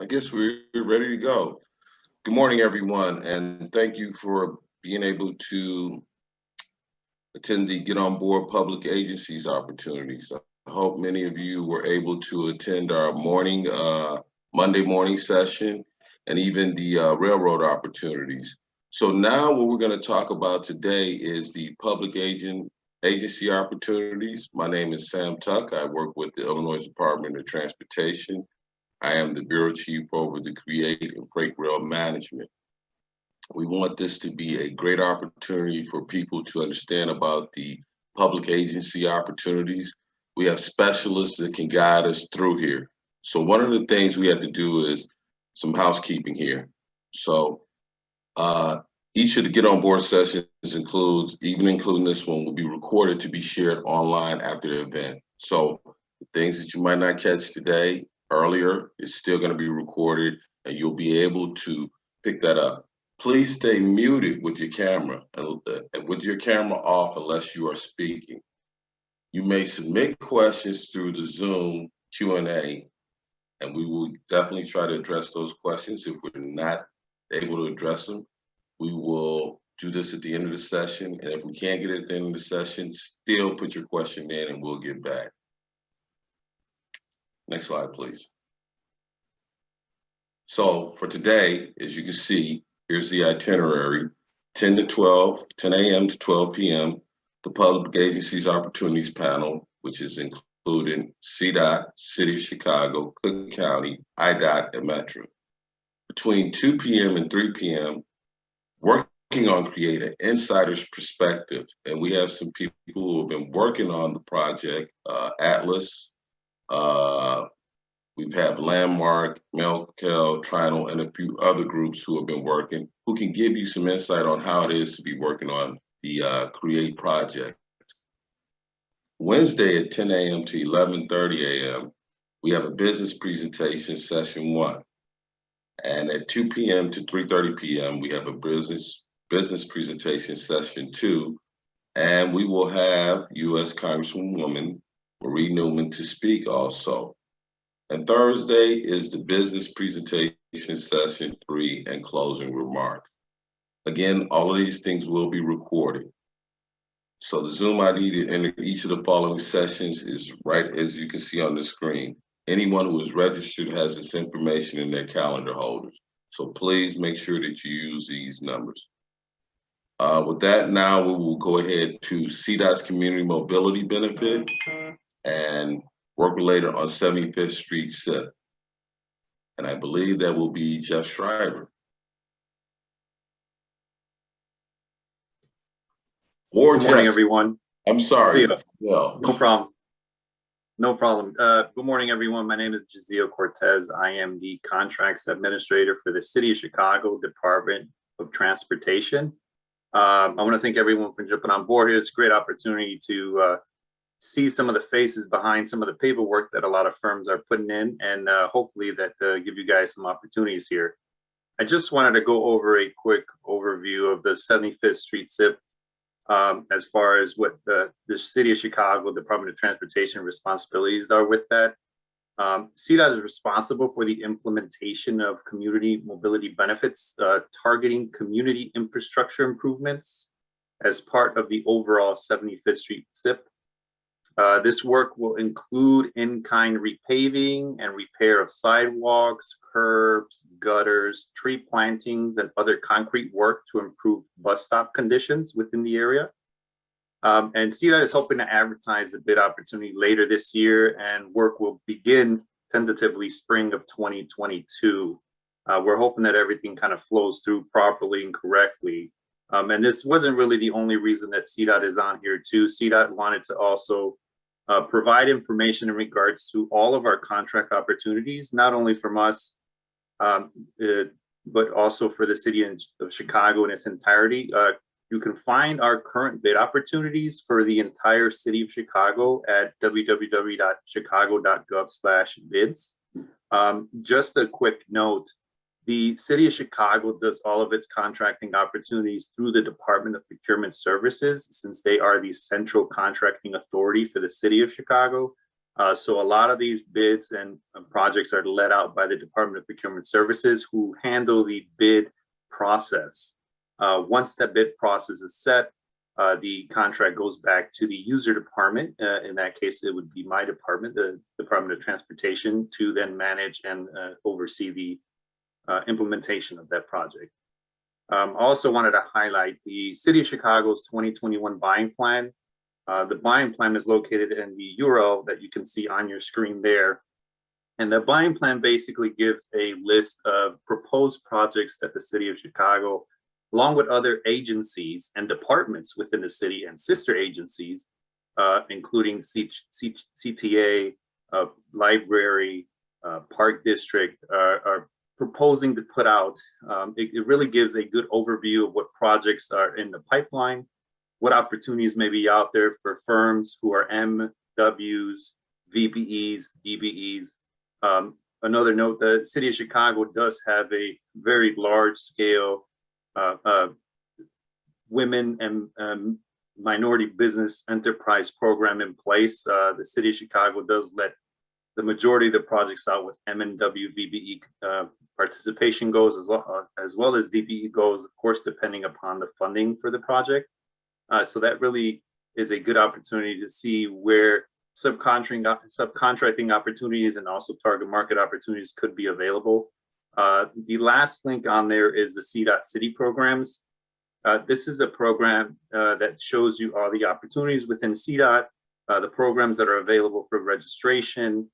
I guess we're ready to go. Good morning, everyone, and thank you for being able to attend the Get On Board Public Agencies opportunities. I hope many of you were able to attend our Monday morning session and even the railroad opportunities. So now what we're going to talk about today is the agency opportunities. My name is Sam Tuck. I work with the Illinois Department of Transportation. I am the Bureau Chief over the Create and Freight Rail Management. We want this to be a great opportunity for people to understand about the public agency opportunities. We have specialists that can guide us through here. So one of the things we have to do is some housekeeping here. So each of the Get On Board sessions including this one, will be recorded to be shared online after the event. So the things that you might not catch today, earlier, is still going to be recorded and you'll be able to pick that up. Please stay muted with your camera and with your camera off unless you are speaking. You may submit questions through the Zoom Q&A, and we will definitely try to address those questions. If we're not able to address them, we will do this at the end of the session. And if we can't get it at the end of the session, still put your question in and we'll get back. Next slide, please. So for today, as you can see, here's the itinerary, 10 a.m. to 12 p.m., the Public Agencies Opportunities Panel, which is including CDOT, City of Chicago, Cook County, IDOT, and Metro. Between 2 p.m. and 3 p.m., working on Create an Insider's Perspective. And we have some people who have been working on the project, Atlas, we've had Landmark, Melkel, Trinal, and a few other groups who have been working, who can give you some insight on how it is to be working on the Create project. Wednesday at 10 a.m. to 11:30 a.m., we have a business presentation, session 1. And at 2 p.m. to 3:30 p.m., we have a business presentation, session 2. And we will have U.S. Congresswoman Marie Newman to speak also. And Thursday is the business presentation, session 3, and closing remarks. Again, all of these things will be recorded. So the Zoom ID to enter each of the following sessions is right as you can see on the screen. Anyone who is registered has this information in their calendar holders. So please make sure that you use these numbers. With that, now we will go ahead to CDOT's Community Mobility Benefit and work related on 75th Street SIP. And I believe that will be Jeff Schreiber. Or good morning, everyone. I'm sorry. No problem. No problem. Good morning, everyone. My name is Jazio Cortez. I am the Contracts Administrator for the City of Chicago Department of Transportation. I want to thank everyone for jumping on board here. It's a great opportunity to see some of the faces behind some of the paperwork that a lot of firms are putting in, and hopefully that give you guys some opportunities here. I just wanted to go over a quick overview of the 75th Street SIP as far as what the City of Chicago Department of Transportation responsibilities are with that. CDOT is responsible for the implementation of community mobility benefits, targeting community infrastructure improvements as part of the overall 75th Street SIP. This work will include in-kind repaving and repair of sidewalks, curbs, gutters, tree plantings, and other concrete work to improve bus stop conditions within the area. And CDOT is hoping to advertise the bid opportunity later this year, and work will begin tentatively spring of 2022. We're hoping that everything kind of flows through properly and correctly. And this wasn't really the only reason that CDOT is on here too. CDOT wanted to also provide information in regards to all of our contract opportunities, not only from us, but also for the city of Chicago in its entirety. You can find our current bid opportunities for the entire city of Chicago at www.chicago.gov/bids. Just a quick note, the City of Chicago does all of its contracting opportunities through the Department of Procurement Services, since they are the central contracting authority for the City of Chicago. So a lot of these bids and projects are let out by the Department of Procurement Services, who handle the bid process. Once that bid process is set, the contract goes back to the user department. In that case, it would be my department, the Department of Transportation, to then manage and oversee the implementation of that project. I also wanted to highlight the City of Chicago's 2021 buying plan. The buying plan is located in the URL that you can see on your screen there. And the buying plan basically gives a list of proposed projects that the City of Chicago, along with other agencies and departments within the city and sister agencies, including CTA, library, park district, are proposing to put out. It really gives a good overview of what projects are in the pipeline, what opportunities may be out there for firms who are MWs, VBEs, DBEs. Another note, the City of Chicago does have a very large scale women and minority business enterprise program in place. The City of Chicago does let the majority of the projects out with MNW VBE participation goals, as well as DBE goals, of course, depending upon the funding for the project. So that really is a good opportunity to see where subcontracting opportunities and also target market opportunities could be available. The last link on there is the CDOT City programs. This is a program that shows you all the opportunities within CDOT, the programs that are available for registration,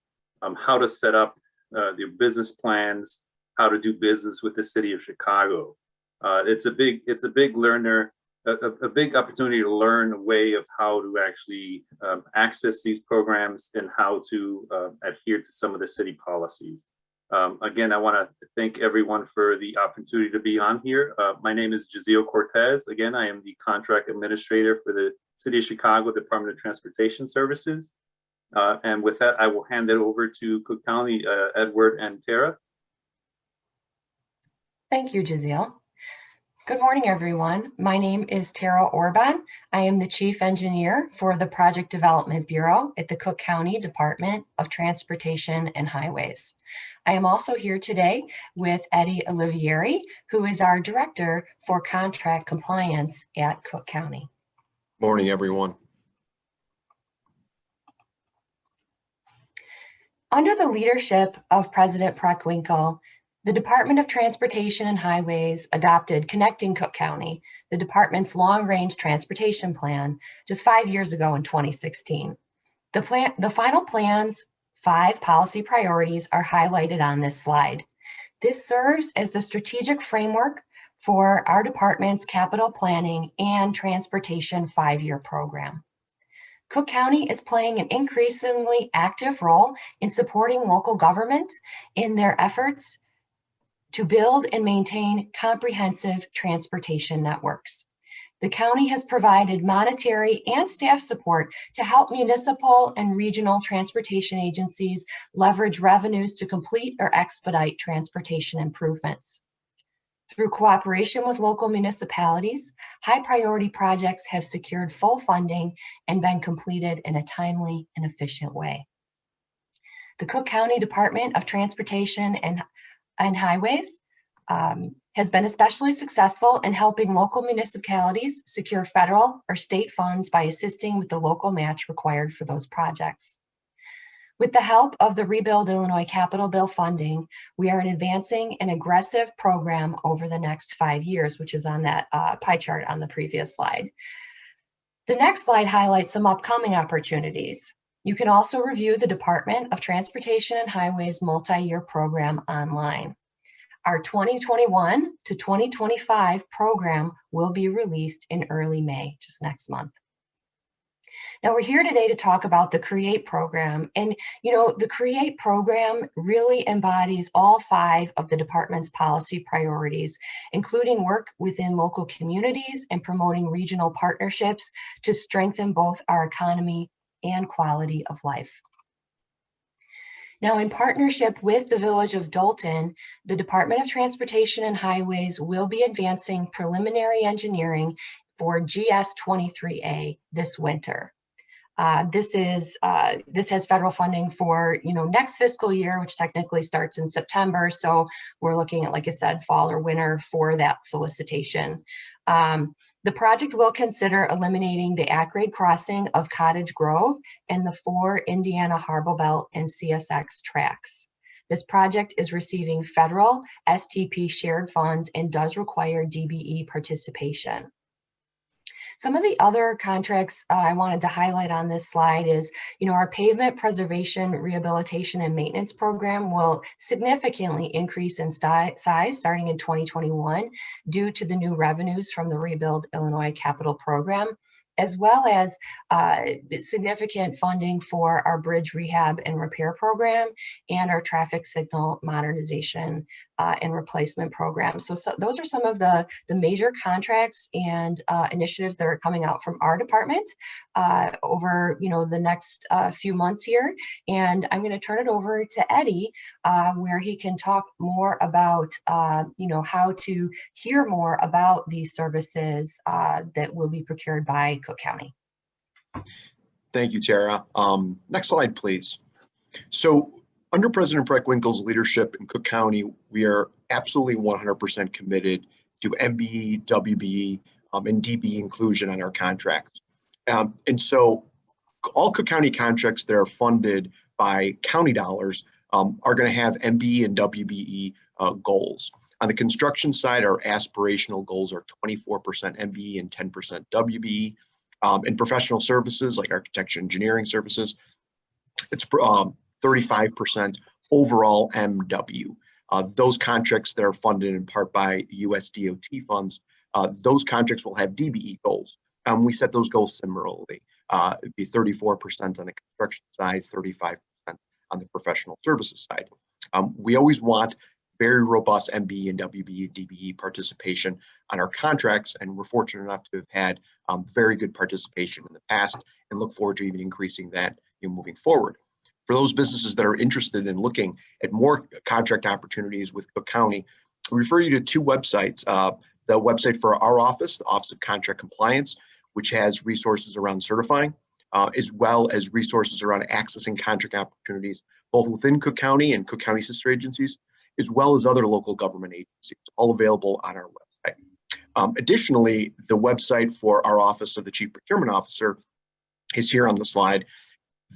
how to set up your business plans, how to do business with the City of Chicago. It's a big learner, a big opportunity to learn a way of how to actually access these programs and how to adhere to some of the city policies. Again, I want to thank everyone for the opportunity to be on here. My name is Jazeel Cortez. Again, I am the contract administrator for the City of Chicago Department of Transportation Services. And with that, I will hand it over to Cook County, Edward and Tara. Thank you, Jazeel. Good morning, everyone. My name is Tara Orban. I am the Chief Engineer for the Project Development Bureau at the Cook County Department of Transportation and Highways. I am also here today with Eddie Olivieri, who is our Director for Contract Compliance at Cook County. Morning, everyone. Under the leadership of President Preckwinkle, the Department of Transportation and Highways adopted Connecting Cook County, the department's long-range transportation plan, just 5 years ago in 2016. The final plan's 5 policy priorities are highlighted on this slide. This serves as the strategic framework for our department's capital planning and transportation 5-year program. Cook County is playing an increasingly active role in supporting local government in their efforts to build and maintain comprehensive transportation networks. The county has provided monetary and staff support to help municipal and regional transportation agencies leverage revenues to complete or expedite transportation improvements. Through cooperation with local municipalities, high priority projects have secured full funding and been completed in a timely and efficient way. The Cook County Department of Transportation and Highways has been especially successful in helping local municipalities secure federal or state funds by assisting with the local match required for those projects. With the help of the Rebuild Illinois Capital Bill funding, we are advancing an aggressive program over the next 5 years, which is on that pie chart on the previous slide. The next slide highlights some upcoming opportunities. You can also review the Department of Transportation and Highways multi-year program online. Our 2021 to 2025 program will be released in early May, just next month. Now we're here today to talk about the CREATE program. And the CREATE program really embodies all 5 of the department's policy priorities, including work within local communities and promoting regional partnerships to strengthen both our economy and quality of life. Now, in partnership with the Village of Dolton, the Department of Transportation and Highways will be advancing preliminary engineering for GS 23A this winter. This has federal funding for, next fiscal year, which technically starts in September. So we're looking at, like I said, fall or winter for that solicitation. The project will consider eliminating the at-grade crossing of Cottage Grove and the 4 Indiana Harbor Belt and CSX tracks. This project is receiving federal STP shared funds and does require DBE participation. Some of the other contracts I wanted to highlight on this slide is, our pavement preservation, rehabilitation, and maintenance program will significantly increase in size starting in 2021 due to the new revenues from the Rebuild Illinois Capital Program, as well as significant funding for our bridge rehab and repair program and our traffic signal modernization and replacement program. So those are some of the major contracts and initiatives that are coming out from our department over the next few months here. And I'm going to turn it over to Eddie, where he can talk more about how to hear more about these services that will be procured by Cook County. Thank you, Tara. Next slide, please. So under President Preckwinkle's leadership in Cook County, we are absolutely 100% committed to MBE, WBE, and DBE inclusion on our contracts. And so all Cook County contracts that are funded by county dollars are going to have MBE and WBE goals. On the construction side, our aspirational goals are 24% MBE and 10% WBE. In professional services like architecture, engineering services, it's 35% overall MW. Those contracts that are funded in part by US DOT funds, those contracts will have DBE goals. We set those goals similarly. It'd be 34% on the construction side, 35% on the professional services side. We always want very robust MBE and WBE and DBE participation on our contracts, and we're fortunate enough to have had very good participation in the past and look forward to even increasing that moving forward. For those businesses that are interested in looking at more contract opportunities with Cook County, I refer you to 2 websites. The website for our office, the Office of Contract Compliance, which has resources around certifying, as well as resources around accessing contract opportunities, both within Cook County and Cook County sister agencies, as well as other local government agencies, all available on our website. Additionally, the website for our Office of the Chief Procurement Officer is here on the slide.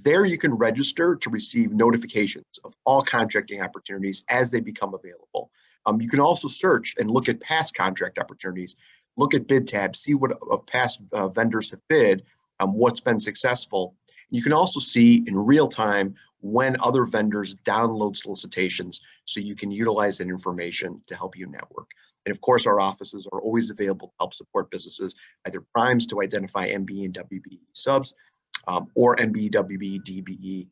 There you can register to receive notifications of all contracting opportunities as they become available. You can also search and look at past contract opportunities, look at bid tabs, see what past vendors have bid, what's been successful. You can also see in real time when other vendors download solicitations so you can utilize that information to help you network. And of course, our offices are always available to help support businesses, either primes to identify MBE and WBE subs, or MBE, WBE, DBE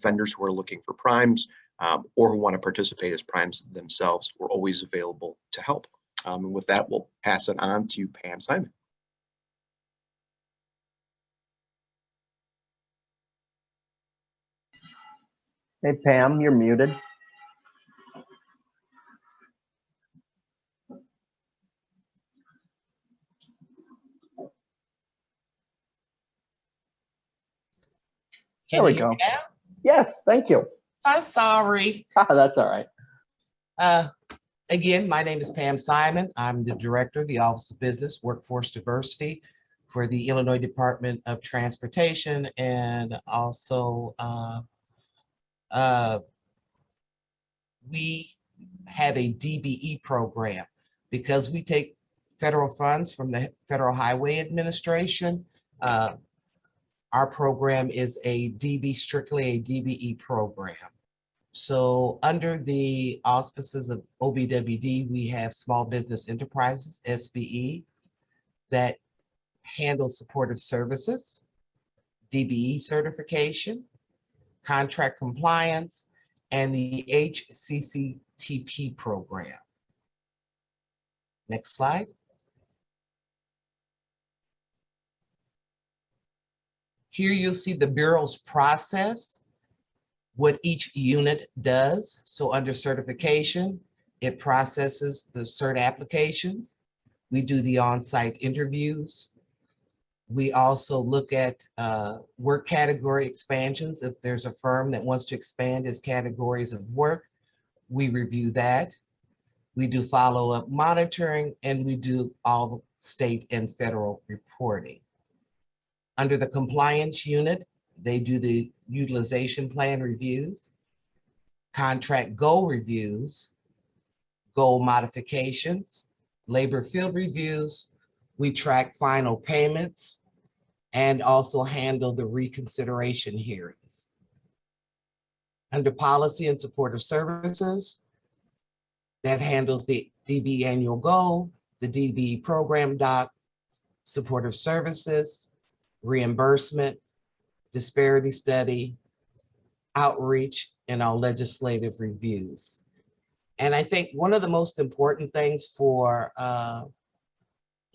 vendors who are looking for primes or who want to participate as primes themselves. We're always available to help. And with that, we'll pass it on to Pam Simon. Hey, Pam, you're muted. Can There we you hear go. me now? Yes, thank you. I'm sorry. That's all right. Again, my name is Pam Simon. I'm the director of the Office of Business Workforce Diversity for the Illinois Department of Transportation, and also we have a DBE program because we take federal funds from the Federal Highway Administration. Our program is strictly a DBE program. So under the auspices of OBWD, we have Small Business Enterprises, SBE, that handle supportive services, DBE certification, contract compliance, and the HCCTP program. Next slide. Here you'll see the Bureau's process, what each unit does. So under certification, it processes the cert applications. We do the on-site interviews. We also look at work category expansions. If there's a firm that wants to expand its categories of work, we review that. We do follow-up monitoring, and we do all the state and federal reporting. Under the compliance unit, they do the utilization plan reviews, contract goal reviews, goal modifications, labor field reviews. We track final payments and also handle the reconsideration hearings. Under policy and supportive services, that handles the DB annual goal, the DB program doc, supportive services, reimbursement, disparity study, outreach, and our legislative reviews. And I think one of the most important things for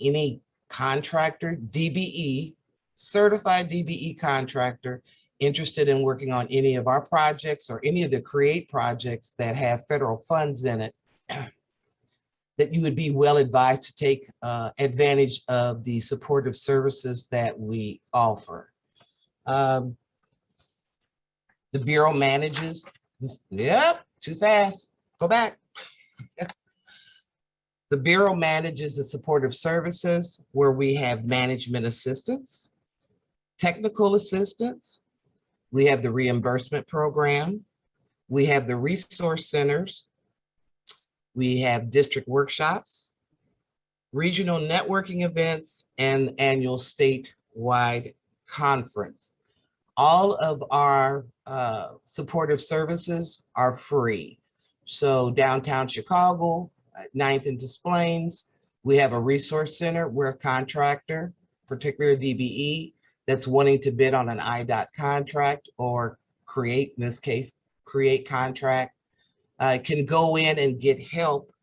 any contractor, DBE, certified DBE contractor, interested in working on any of our projects or any of the CREATE projects that have federal funds in it, that you would be well advised to take advantage of the supportive services that we offer. The Bureau manages this, yep, too fast, go back. The Bureau manages the supportive services where we have management assistance, technical assistance, we have the reimbursement program, we have the resource centers, we have district workshops, regional networking events, and annual statewide conference. All of our supportive services are free. So downtown Chicago, 9th and Des Plaines, we have a resource center. We're a contractor, particularly DBE, that's wanting to bid on an IDOT contract or CREATE, in this case, CREATE contract, can go in and get help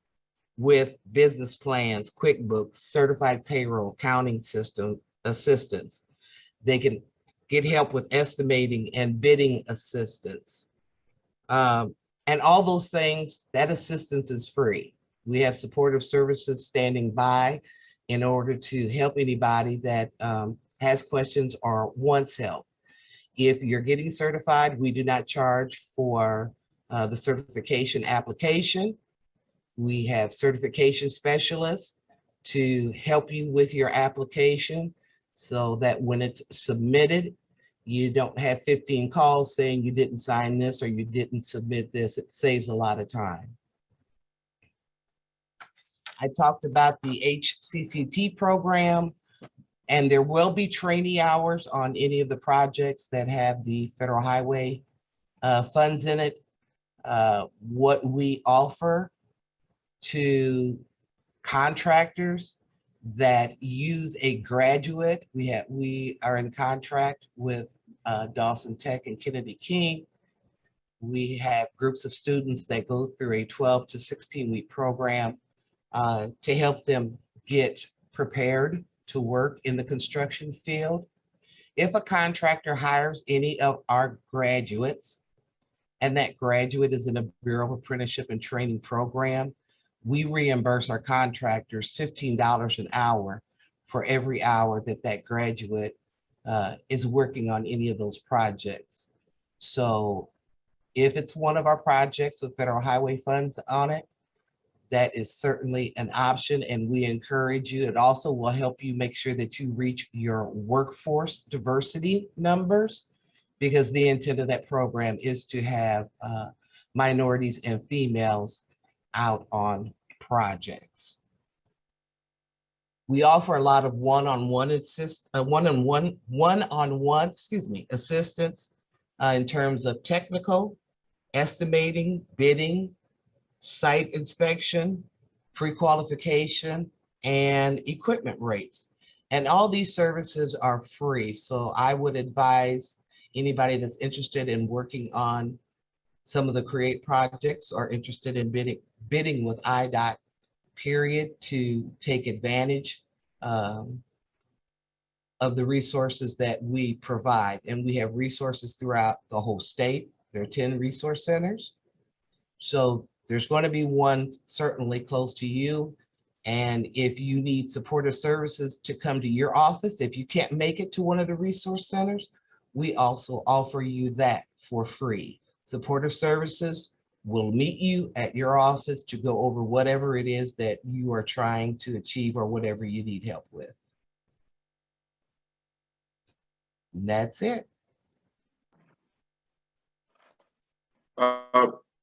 with business plans, QuickBooks, certified payroll, accounting system assistance. They can get help with estimating and bidding assistance. And all those things, that assistance is free. We have supportive services standing by in order to help anybody that has questions or wants help. If you're getting certified, we do not charge for the certification application. We have certification specialists to help you with your application so that when it's submitted, you don't have 15 calls saying you didn't sign this or you didn't submit this. It saves a lot of time. I talked about the HCCT program, and there will be trainee hours on any of the projects that have the federal highway funds in it. What we offer to contractors that use a graduate, we are in contract with Dawson Tech and Kennedy King. We have groups of students that go through a 12 to 16-week program to help them get prepared to work in the construction field. If a contractor hires any of our graduates, and that graduate is in a Bureau of Apprenticeship and Training program, we reimburse our contractors $15 an hour for every hour that that graduate is working on any of those projects. So if it's one of our projects with federal highway funds on it, that is certainly an option, and we encourage you. It also will help you make sure that you reach your workforce diversity numbers, because the intent of that program is to have minorities and females out on projects. We offer a lot of one-on-one assistance in terms of technical, estimating, bidding, site inspection, pre-qualification, and equipment rates. And all these services are free. So I would advise anybody that's interested in working on some of the CREATE projects or interested in bidding with IDOT, period, to take advantage of the resources that we provide. And we have resources throughout the whole state. There are 10 resource centers. So there's going to be one certainly close to you. And if you need supportive services to come to your office, if you can't make it to one of the resource centers, we also offer you that for free. Supportive services will meet you at your office to go over whatever it is that you are trying to achieve or whatever you need help with. And that's it.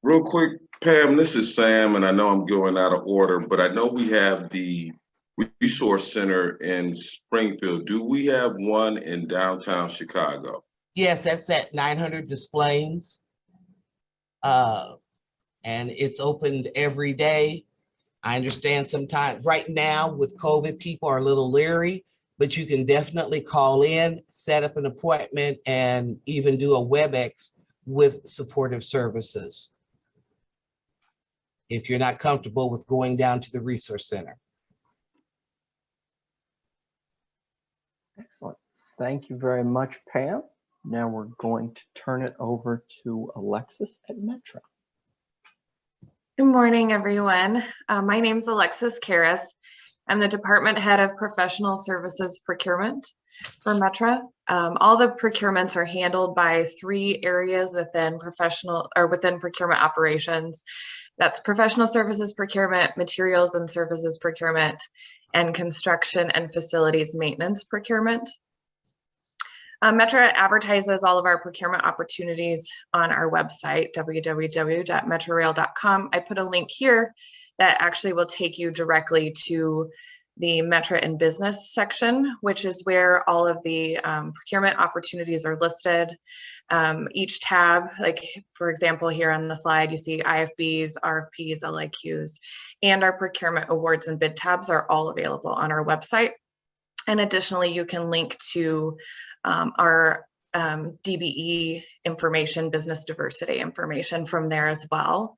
Real quick, Pam, this is Sam, and I know I'm going out of order, but I know we have the Resource Center in Springfield. Do we have one in downtown Chicago? Yes, that's at 900 Des Plaines. And it's opened every day. I understand sometimes right now with COVID, people are a little leery, but you can definitely call in, set up an appointment, and even do a WebEx with supportive services if you're not comfortable with going down to the resource center. Excellent. Thank you very much, Pam. Now we're going to turn it over to Alexis at Metro. Good morning, everyone. My name is Alexis Karras. I'm the Department Head of Professional Services Procurement for Metra. All the procurements are handled by 3 areas within procurement operations. That's professional services procurement, materials and services procurement, and construction and facilities maintenance procurement. Metra advertises all of our procurement opportunities on our website, www.metrorail.com. I put a link here that actually will take you directly to the Metra in Business section, which is where all of the procurement opportunities are listed. Each tab, like for example, here on the slide, you see IFBs, RFPs, LIQs, and our procurement awards and bid tabs are all available on our website. And additionally, you can link to our DBE information, business diversity information from there as well.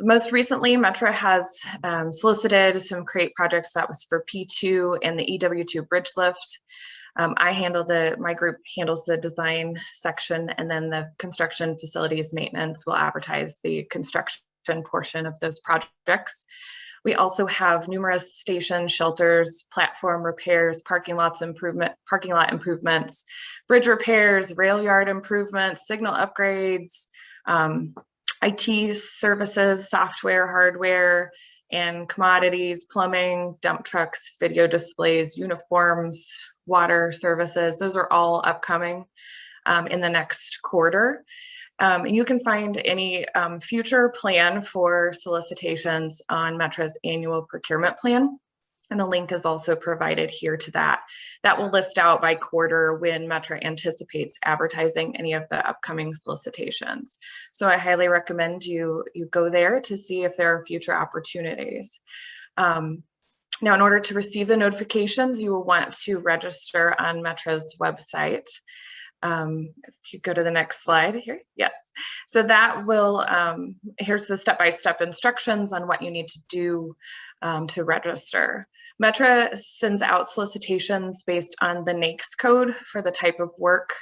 Most recently, Metra has solicited some CREATE projects that was for P2 and the EW2 bridge lift. My group handles the design section, and then the construction facilities maintenance will advertise the construction portion of those projects. We also have numerous stations, shelters, platform repairs, parking lot improvements, bridge repairs, rail yard improvements, signal upgrades, IT services, software, hardware, and commodities, plumbing, dump trucks, video displays, uniforms, water services. Those are all upcoming in the next quarter. You can find any future plan for solicitations on Metra's annual procurement plan. And the link is also provided here to that. That will list out by quarter when Metra anticipates advertising any of the upcoming solicitations. So I highly recommend you go there to see if there are future opportunities. Now, in order to receive the notifications, you will want to register on Metra's website. If you go to the next slide here, yes. So that will, here's the step-by-step instructions on what you need to do to register. Metra sends out solicitations based on the NAICS code for the type of work.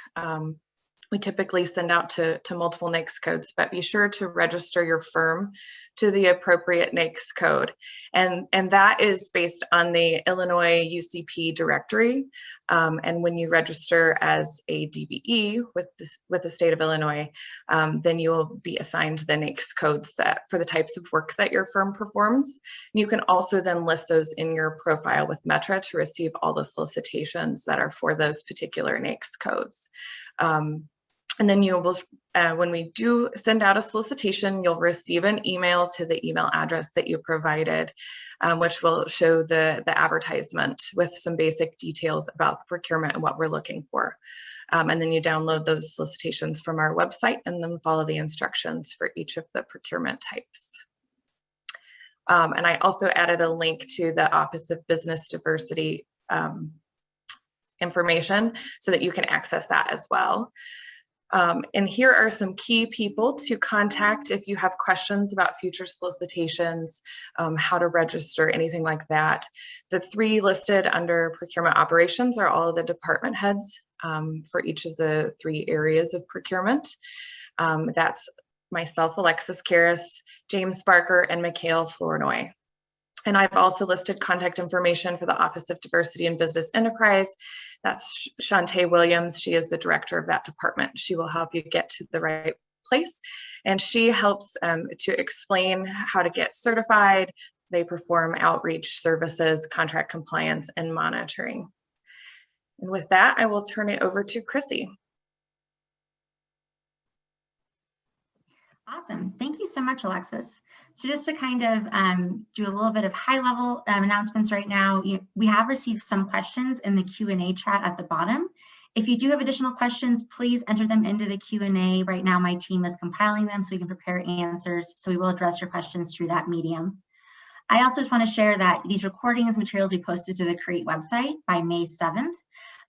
We typically send out to multiple NAICS codes, but be sure to register your firm to the appropriate NAICS code. And that is based on the Illinois UCP directory. And when you register as a DBE with the state of Illinois, then you will be assigned the NAICS codes for the types of work that your firm performs. And you can also then list those in your profile with Metra to receive all the solicitations that are for those particular NAICS codes. And then you will, when we do send out a solicitation, you'll receive an email to the email address that you provided, which will show the advertisement with some basic details about the procurement and what we're looking for. And then you download those solicitations from our website and then follow the instructions for each of the procurement types. And I also added a link to the Office of Business Diversity information so that you can access that as well. And here are some key people to contact if you have questions about future solicitations, how to register, anything like that. The 3 listed under procurement operations are all of the department heads for each of the 3 areas of procurement. That's myself, Alexis Karras, James Barker, and Mikhail Flournoy. And I've also listed contact information for the Office of Diversity and Business Enterprise. That's Shantae Williams. She is the director of that department. She will help you get to the right place. And she helps to explain how to get certified. They perform outreach services, contract compliance, and monitoring. And with that, I will turn it over to Chrissy. Awesome. Thank you so much, Alexis. So just to kind of do a little bit of high-level announcements right now, we have received some questions in the Q&A chat at the bottom. If you do have additional questions, please enter them into the Q&A. Right now, my team is compiling them so we can prepare answers. So we will address your questions through that medium. I also just want to share that these recordings materials we posted to the CREATE website by May 7th.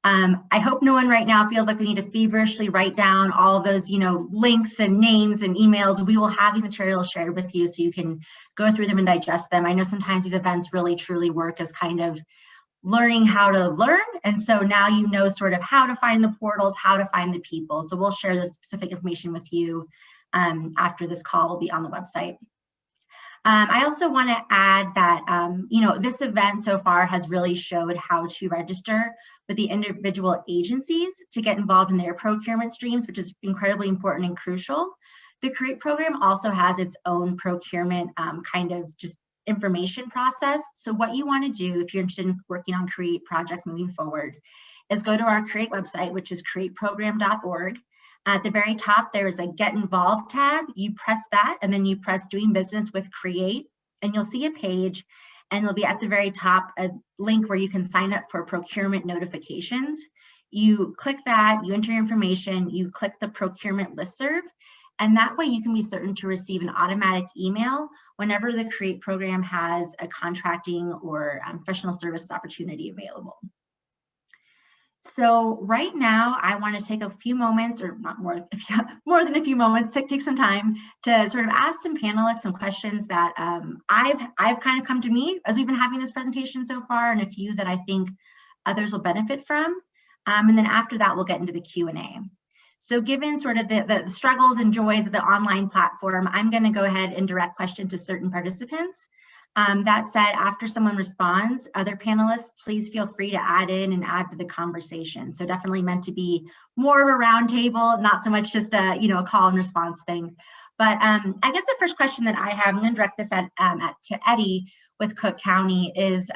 I hope no one right now feels like they need to feverishly write down all of those, links and names and emails. We will have these materials shared with you so you can go through them and digest them. I know sometimes these events really truly work as kind of learning how to learn. And so now you know sort of how to find the portals, how to find the people. So we'll share the specific information with you after this call will be on the website. I also want to add that, this event so far has really showed how to register with the individual agencies to get involved in their procurement streams, which is incredibly important and crucial. The CREATE program also has its own procurement kind of just information process. So what you want to do if you're interested in working on CREATE projects moving forward is go to our CREATE website, which is createprogram.org. At the very top, there is a Get Involved tab. You press that, and then you press Doing Business with CREATE, and you'll see a page, and there'll be at the very top a link where you can sign up for procurement notifications. You click that, you enter your information, you click the procurement listserv, and that way you can be certain to receive an automatic email whenever the CREATE program has a contracting or professional services opportunity available. So right now, I want to take a few moments, or not more, more than a few moments, to take some time to sort of ask some panelists some questions that I've kind of come to me as we've been having this presentation so far, and a few that I think others will benefit from. And then after that, we'll get into the Q&A. So given sort of the struggles and joys of the online platform, I'm going to go ahead and direct questions to certain participants. That said, after someone responds, other panelists, please feel free to add in and add to the conversation. So definitely meant to be more of a roundtable, not so much just a call and response thing. But I guess the first question that I have, I'm going to direct this to Eddie with Cook County, is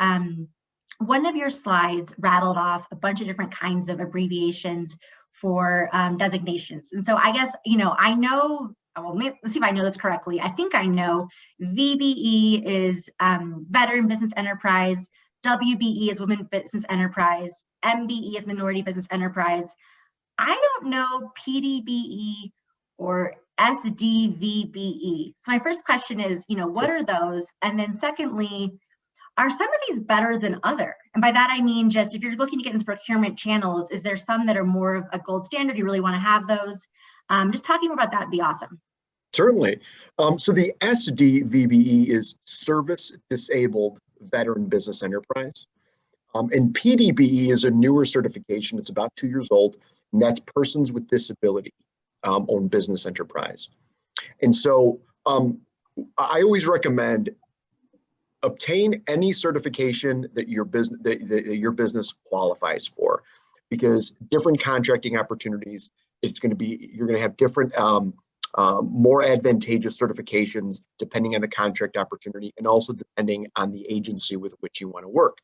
one of your slides rattled off a bunch of different kinds of abbreviations for designations. And so I guess, I know, well, let's see if I know this correctly. I think I know VBE is Veteran Business Enterprise, WBE is Women Business Enterprise, MBE is Minority Business Enterprise. I don't know PDBE or SDVBE. So my first question is, what are those? And then secondly, are some of these better than other? And by that, I mean, just if you're looking to get into procurement channels, is there some that are more of a gold standard? You really want to have those? Just talking about that would be awesome. Certainly. So the SDVBE is Service Disabled Veteran Business Enterprise. And PDBE is a newer certification. It's about 2 years old, and that's Persons with Disability Owned Business Enterprise. And so I always recommend obtain any certification that your business qualifies for, because different contracting opportunities, you're going to have different more advantageous certifications depending on the contract opportunity, and also depending on the agency with which you want to work.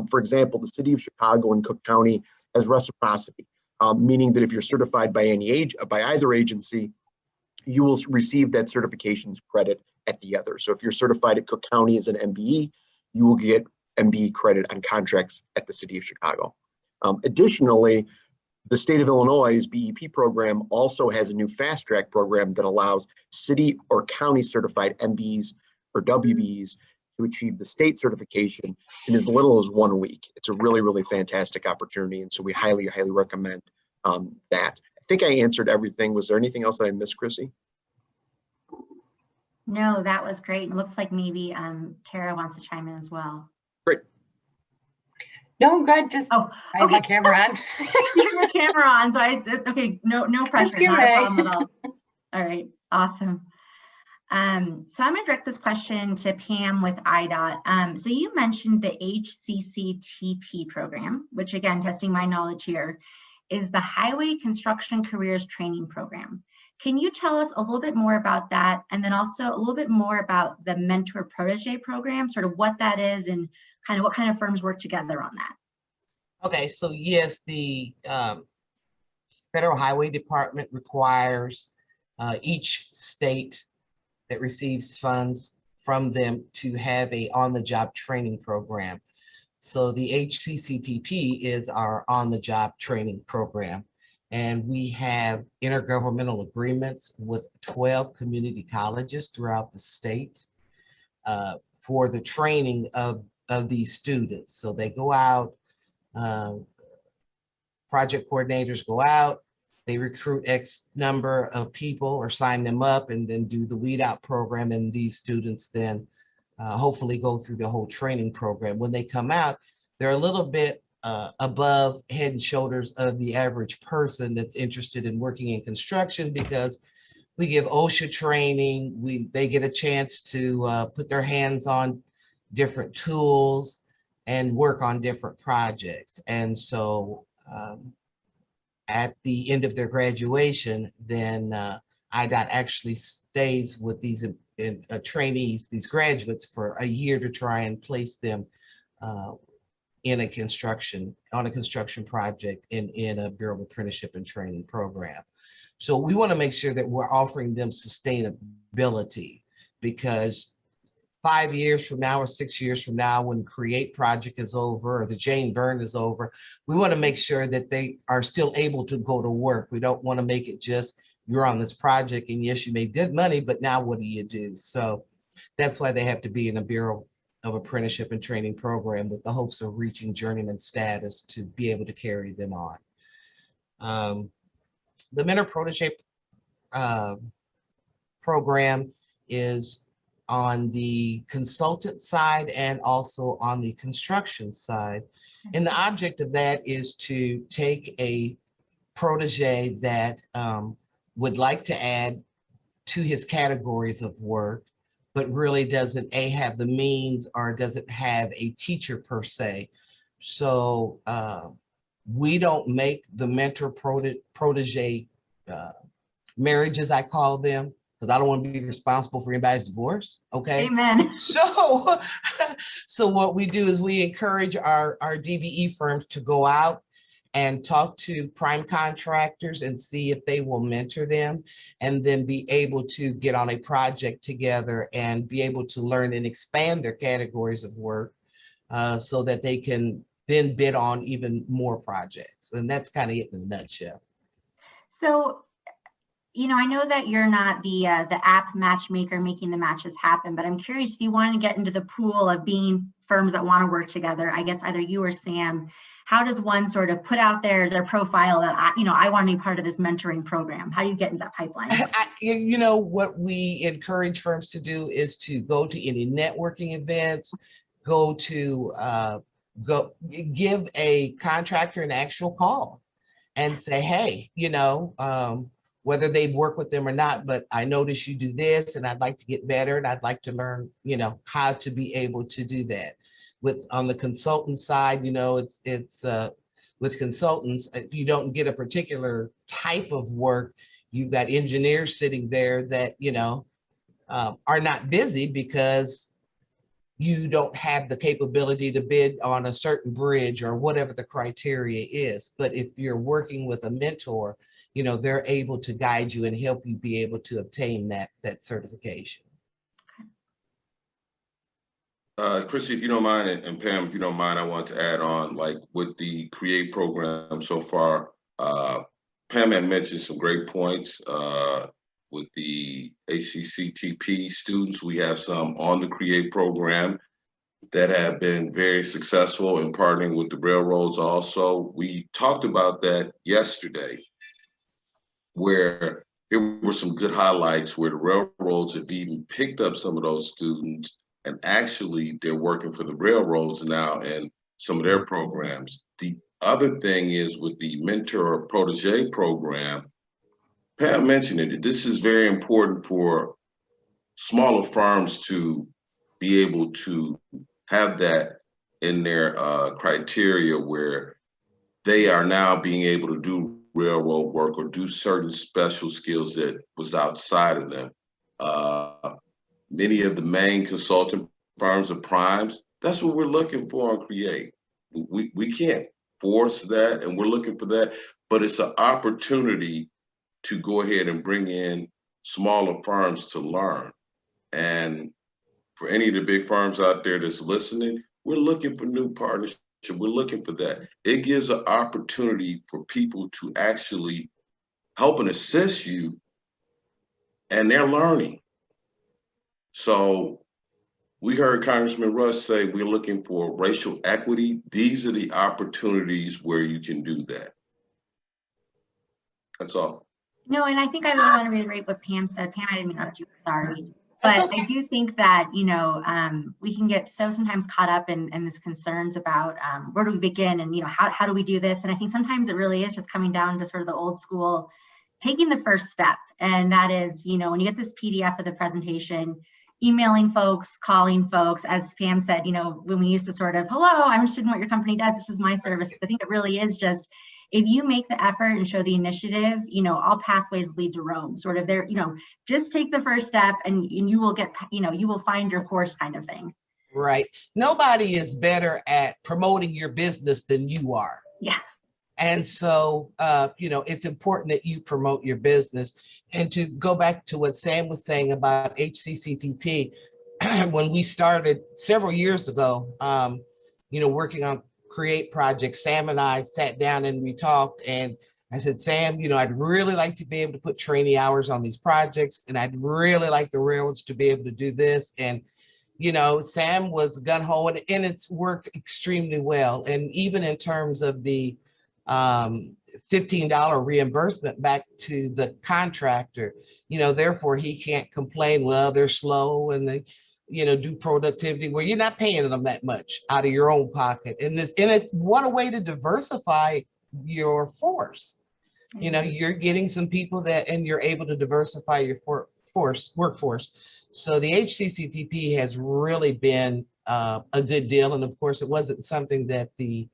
For example, the City of Chicago and Cook County has reciprocity, meaning that if you're certified by either agency, you will receive that certification's credit at the other. So if you're certified at Cook County as an MBE, you will get MBE credit on contracts at the City of Chicago. Additionally, the state of Illinois' BEP program also has a new fast track program that allows city or county certified MBEs or WBEs to achieve the state certification in as little as 1 week. It's a really, really fantastic opportunity. And so we highly, highly recommend that. I think I answered everything. Was there anything else that I missed, Chrissy? No, that was great. It looks like maybe Tara wants to chime in as well. Great. No, I'm good. Just I have my camera on. You have your camera on, so okay. No pressure. Not a problem at all. All right, awesome. So I'm going to direct this question to Pam with IDOT. So you mentioned the HCCTP program, which again, testing my knowledge here, is the Highway Construction Careers Training Program. Can you tell us a little bit more about that? And then also a little bit more about the Mentor Protege program, sort of what that is and kind of what kind of firms work together on that? Okay, so yes, the Federal Highway Department requires each state that receives funds from them to have a on-the-job training program. So the HCCTP is our on-the-job training program. And we have intergovernmental agreements with 12 community colleges throughout the state for the training of these students. So they go out, project coordinators go out, they recruit X number of people or sign them up and then do the weed out program. And these students then hopefully go through the whole training program. When they come out, they're a little bit above head and shoulders of the average person that's interested in working in construction, because we give OSHA training. They get a chance to put their hands on different tools and work on different projects. And so at the end of their graduation, then IDOT actually stays with these trainees, these graduates, for a year to try and place them on a construction project in a Bureau of Apprenticeship and Training program. So we want to make sure that we're offering them sustainability, because 5 years from now or 6 years from now, when CREATE project is over or the Jane Byrne is over, we want to make sure that they are still able to go to work. We don't want to make it just, you're on this project and yes, you made good money, but now what do you do? So that's why they have to be in a Bureau of Apprenticeship and Training program with the hopes of reaching journeyman status to be able to carry them on. The Mentor Protege program is on the consultant side and also on the construction side. And the object of that is to take a protege that would like to add to his categories of work, but really doesn't have the means or doesn't have a teacher per se. So we don't make the mentor protege marriages, I call them, because I don't want to be responsible for anybody's divorce. Okay. Amen. So what we do is we encourage our DBE firms to go out and talk to prime contractors and see if they will mentor them, and then be able to get on a project together and be able to learn and expand their categories of work so that they can then bid on even more projects. And that's kind of it in a nutshell. So, you know, I know that you're not the app matchmaker making the matches happen, but I'm curious if you want to get into the pool of being firms that want to work together. I guess either you or Sam, how does one sort of put out their profile that I want to be part of this mentoring program? How do you get into that pipeline? You know, what we encourage firms to do is to go to any networking events, give a contractor an actual call and say, hey, you know, whether they've worked with them or not, but I notice you do this and I'd like to get better and I'd like to learn, you know, how to be able to do that. On the consultant side, you know, it's with consultants, if you don't get a particular type of work, you've got engineers sitting there that, you know, are not busy because you don't have the capability to bid on a certain bridge or whatever the criteria is. But if you're working with a mentor, you know, they're able to guide you and help you be able to obtain that certification. Chrissy, if you don't mind, and Pam, if you don't mind, I want to add on, like with the CREATE program so far, Pam had mentioned some great points. With the HCCTP students, we have some on the CREATE program that have been very successful in partnering with the railroads also. We talked about that yesterday, where there were some good highlights where the railroads have even picked up some of those students, and actually they're working for the railroads now in some of their programs. The other thing is with the Mentor Protege program, Pam mentioned it, this is very important for smaller firms to be able to have that in their criteria where they are now being able to do railroad work or do certain special skills that was outside of them. Many of the main consulting firms are primes. That's what we're looking for and create. We can't force that, and we're looking for that, but it's an opportunity to go ahead and bring in smaller firms to learn. And for any of the big firms out there that's listening, we're looking for new partnerships. We're looking for that. It gives an opportunity for people to actually help and assist you, and they're learning. So we heard Congressman Rush say we're looking for racial equity. These are the opportunities where you can do that. That's all. No, and I think I really want to reiterate what Pam said. Pam, I didn't interrupt you, sorry. But I do think that, you know, we can get so sometimes caught up in this concerns about where do we begin and, you know, how do we do this? And I think sometimes it really is just coming down to sort of the old school, taking the first step. And that is, you know, when you get this PDF of the presentation, emailing folks, calling folks, as Pam said, you know, when we used to sort of, hello, I'm interested in what your company does. This is my service. I think it really is just, if you make the effort and show the initiative, you know, all pathways lead to Rome, sort of there, you know, just take the first step and you will get, you know, you will find your course kind of thing. Right. Nobody is better at promoting your business than you are. Yeah. And so, you know, it's important that you promote your business. And to go back to what Sam was saying about HCCTP, when we started several years ago, you know, working on Create projects, Sam and I sat down and we talked, and I said, Sam, you know, I'd really like to be able to put trainee hours on these projects, and I'd really like the railroads to be able to do this. And, you know, Sam was gung-ho, and it's worked extremely well. And even in terms of the $15 reimbursement back to the contractor, you know, therefore he can't complain, well, they're slow and they, you know, do productivity where you're not paying them that much out of your own pocket. And what a way to diversify your force. You know, you're getting some people that, and you're able to diversify your workforce. So the HCCTP has really been a good deal. And of course, it wasn't something that the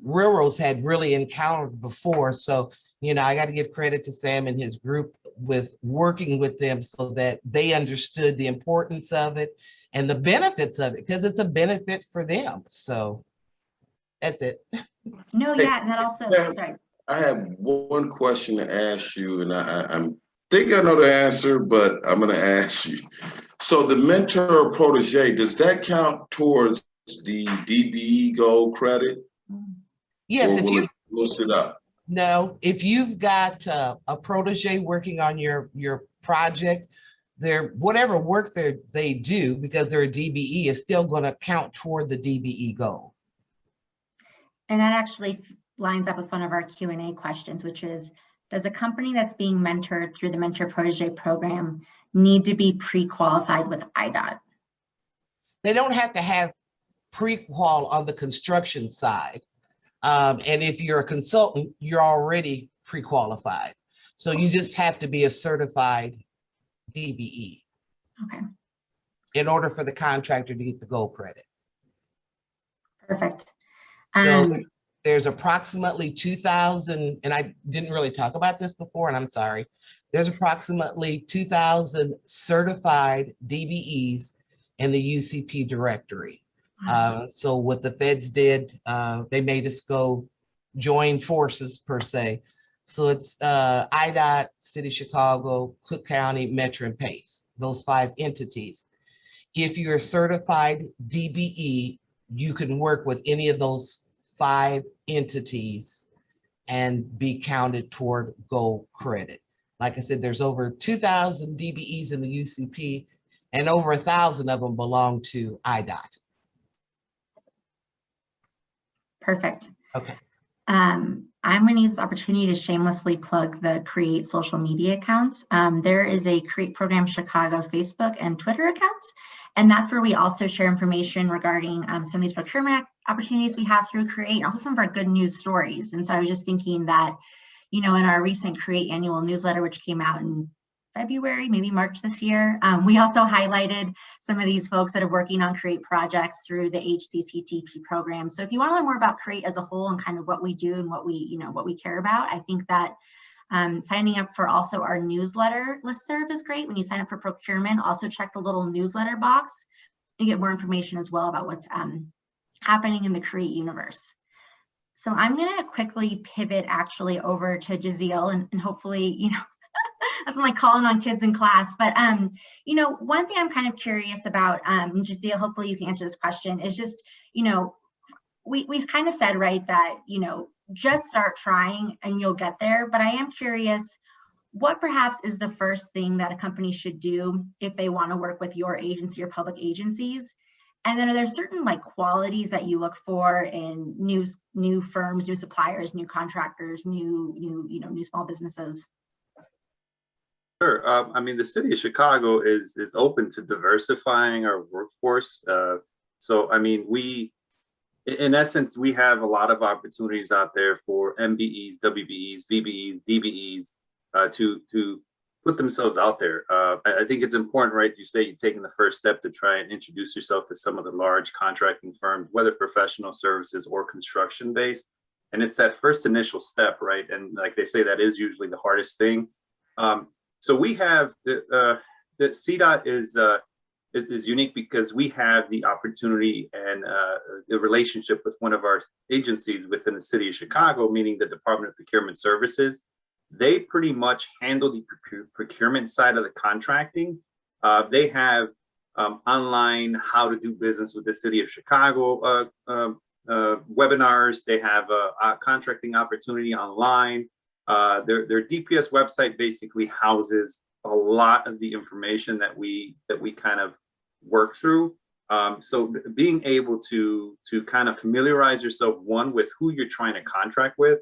railroads had really encountered before. So, you know, I got to give credit to Sam and his group with working with them so that they understood the importance of it and the benefits of it, because it's a benefit for them. So that's it. No, yeah, and that also, sorry. I have one question to ask you, and I think I know the answer, but I'm going to ask you. So the mentor protege, does that count towards the DBE Gold credit? Yes, if you list it up. No, if you've got a protege working on your project, whatever work they do, because they're a DBE, is still going to count toward the DBE goal. And that actually lines up with one of our Q&A questions, which is, does a company that's being mentored through the Mentor Protege program need to be pre-qualified with IDOT? They don't have to have pre-qual on the construction side. And if you're a consultant, you're already pre-qualified. So you just have to be a certified DBE. Okay. In order for the contractor to get the gold credit. Perfect. So there's approximately 2,000, and I didn't really talk about this before, and I'm sorry. There's approximately 2,000 certified DBEs in the UCP directory. So what the feds did, they made us go join forces per se. So it's IDOT, City of Chicago, Cook County, Metro, and PACE, those 5 entities. If you're a certified DBE, you can work with any of those 5 entities and be counted toward gold credit. Like I said, there's over 2,000 DBEs in the UCP, and over 1,000 of them belong to IDOT. Perfect. Okay. I'm going to use this opportunity to shamelessly plug the Create social media accounts. There is a Create Program Chicago Facebook and Twitter accounts, and that's where we also share information regarding some of these procurement opportunities we have through Create, and also some of our good news stories. And so I was just thinking that, you know, in our recent Create annual newsletter, which came out in February, maybe March this year. We also highlighted some of these folks that are working on CREATE projects through the HCCTP program. So if you want to learn more about CREATE as a whole and kind of what we do and what we care about, I think that signing up for also our newsletter listserv is great. When you sign up for procurement, also check the little newsletter box and get more information as well about what's happening in the CREATE universe. So I'm going to quickly pivot actually over to Jazeel and hopefully, that's like calling on kids in class. But, one thing I'm kind of curious about, Jazeel, hopefully you can answer this question, is just, we kind of said, right, that, just start trying and you'll get there. But I am curious, what perhaps is the first thing that a company should do if they want to work with your agency or public agencies? And then are there certain qualities that you look for in new firms, new suppliers, new contractors, new small businesses? Sure. I mean, the city of Chicago is open to diversifying our workforce. So, I mean, in essence, we have a lot of opportunities out there for MBEs, WBEs, VBEs, DBEs to put themselves out there. I think it's important, right? You say you're taking the first step to try and introduce yourself to some of the large contracting firms, whether professional services or construction based. And it's that first initial step, right? And like they say, that is usually the hardest thing. So we have the CDOT is unique because we have the opportunity and the relationship with one of our agencies within the city of Chicago, meaning the Department of Procurement Services. They pretty much handle the procurement side of the contracting. They have online how to do business with the city of Chicago webinars. They have a contracting opportunity online. Their DPS website basically houses a lot of the information that we kind of work through. So being able to kind of familiarize yourself, one, with who you're trying to contract with,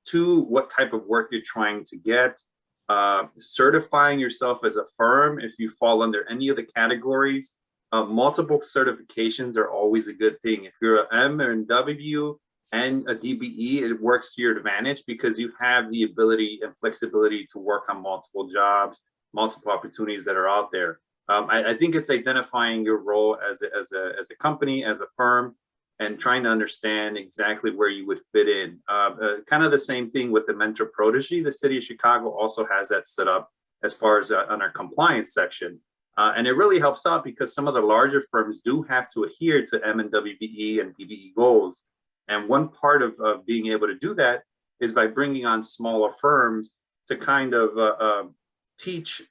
two, what type of work you're trying to get, certifying yourself as a firm if you fall under any of the categories. Multiple certifications are always a good thing. If you're an M or an W and a DBE, it works to your advantage because you have the ability and flexibility to work on multiple jobs, multiple opportunities that are out there. I think it's identifying your role as a company, as a firm, and trying to understand exactly where you would fit in. Kind of the same thing with the mentor protege. The city of Chicago also has that set up as far as on our compliance section. And it really helps out because some of the larger firms do have to adhere to M and WBE and DBE goals. And one part of being able to do that is by bringing on smaller firms to kind of teach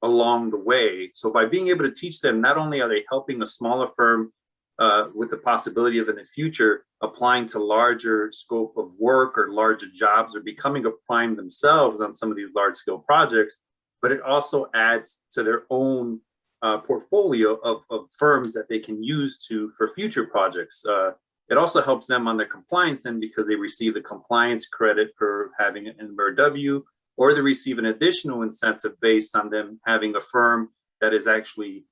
along the way. So by being able to teach them, not only are they helping a smaller firm with the possibility of in the future applying to larger scope of work or larger jobs or becoming a prime themselves on some of these large scale projects, but it also adds to their own portfolio of firms that they can use for future projects. It also helps them on their compliance end because they receive the compliance credit for having an MRW, or they receive an additional incentive based on them having a firm that is actually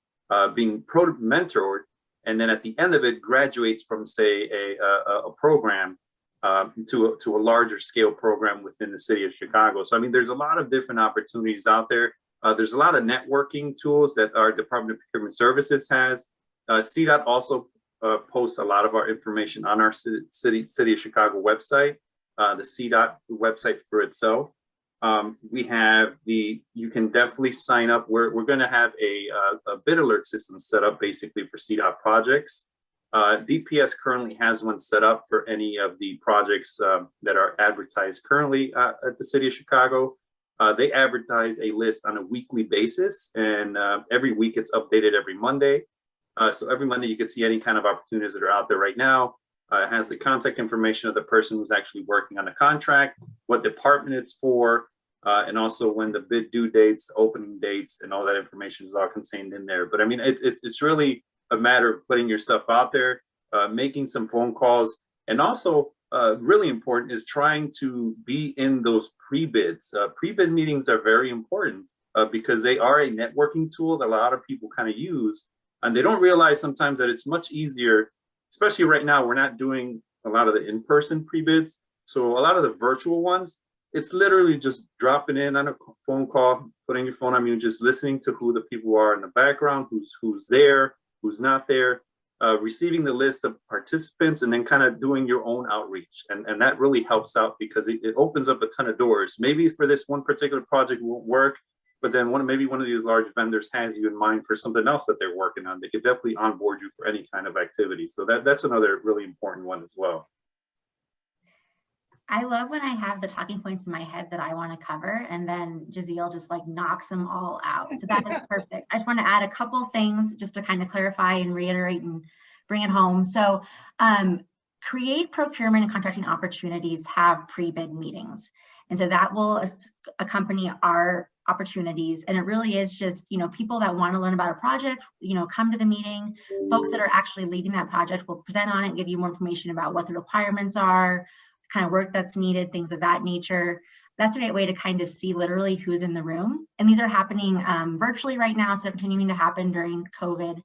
being mentored, and then at the end of it graduates from, say, a program to a larger scale program within the city of Chicago. So I mean, there's a lot of different opportunities out there. There's a lot of networking tools that our Department of Procurement Services has. CDOT also posts a lot of our information on our city of Chicago website, the CDOT website for itself. We have you can definitely sign up. We're going to have a bid alert system set up basically for CDOT projects. DPS currently has one set up for any of the projects that are advertised currently at the city of Chicago. They advertise a list on a weekly basis, and every week it's updated every Monday. So every Monday you can see any kind of opportunities that are out there right now. It has the contact information of the person who's actually working on the contract, what department it's for, and also when the bid due dates, opening dates, and all that information is all contained in there. But I mean, it's really a matter of putting yourself out there, making some phone calls, and also really important is trying to be in those pre-bids. Pre-bid meetings are very important because they are a networking tool that a lot of people kind of use, and they don't realize sometimes that it's much easier, especially right now, we're not doing a lot of the in-person pre-bids. So a lot of the virtual ones, it's literally just dropping in on a phone call, putting your phone on mute, just listening to who the people are in the background, who's there, who's not there, receiving the list of participants, and then kind of doing your own outreach. And that really helps out because it opens up a ton of doors. Maybe for this one particular project won't work, but then maybe one of these large vendors has you in mind for something else that they're working on. They could definitely onboard you for any kind of activity. So that's another really important one as well. I love when I have the talking points in my head that I want to cover, and then Jaziel just like knocks them all out. So that is perfect. I just want to add a couple things just to kind of clarify and reiterate and bring it home. So create procurement and contracting opportunities have pre-bid meetings. And so that will accompany our opportunities. And it really is just, you know, people that want to learn about a project, you know, come to the meeting. Folks that are actually leading that project will present on it, give you more information about what the requirements are, kind of work that's needed, things of that nature. That's a great way to kind of see literally who's in the room. And these are happening virtually right now, so they're continuing to happen during COVID.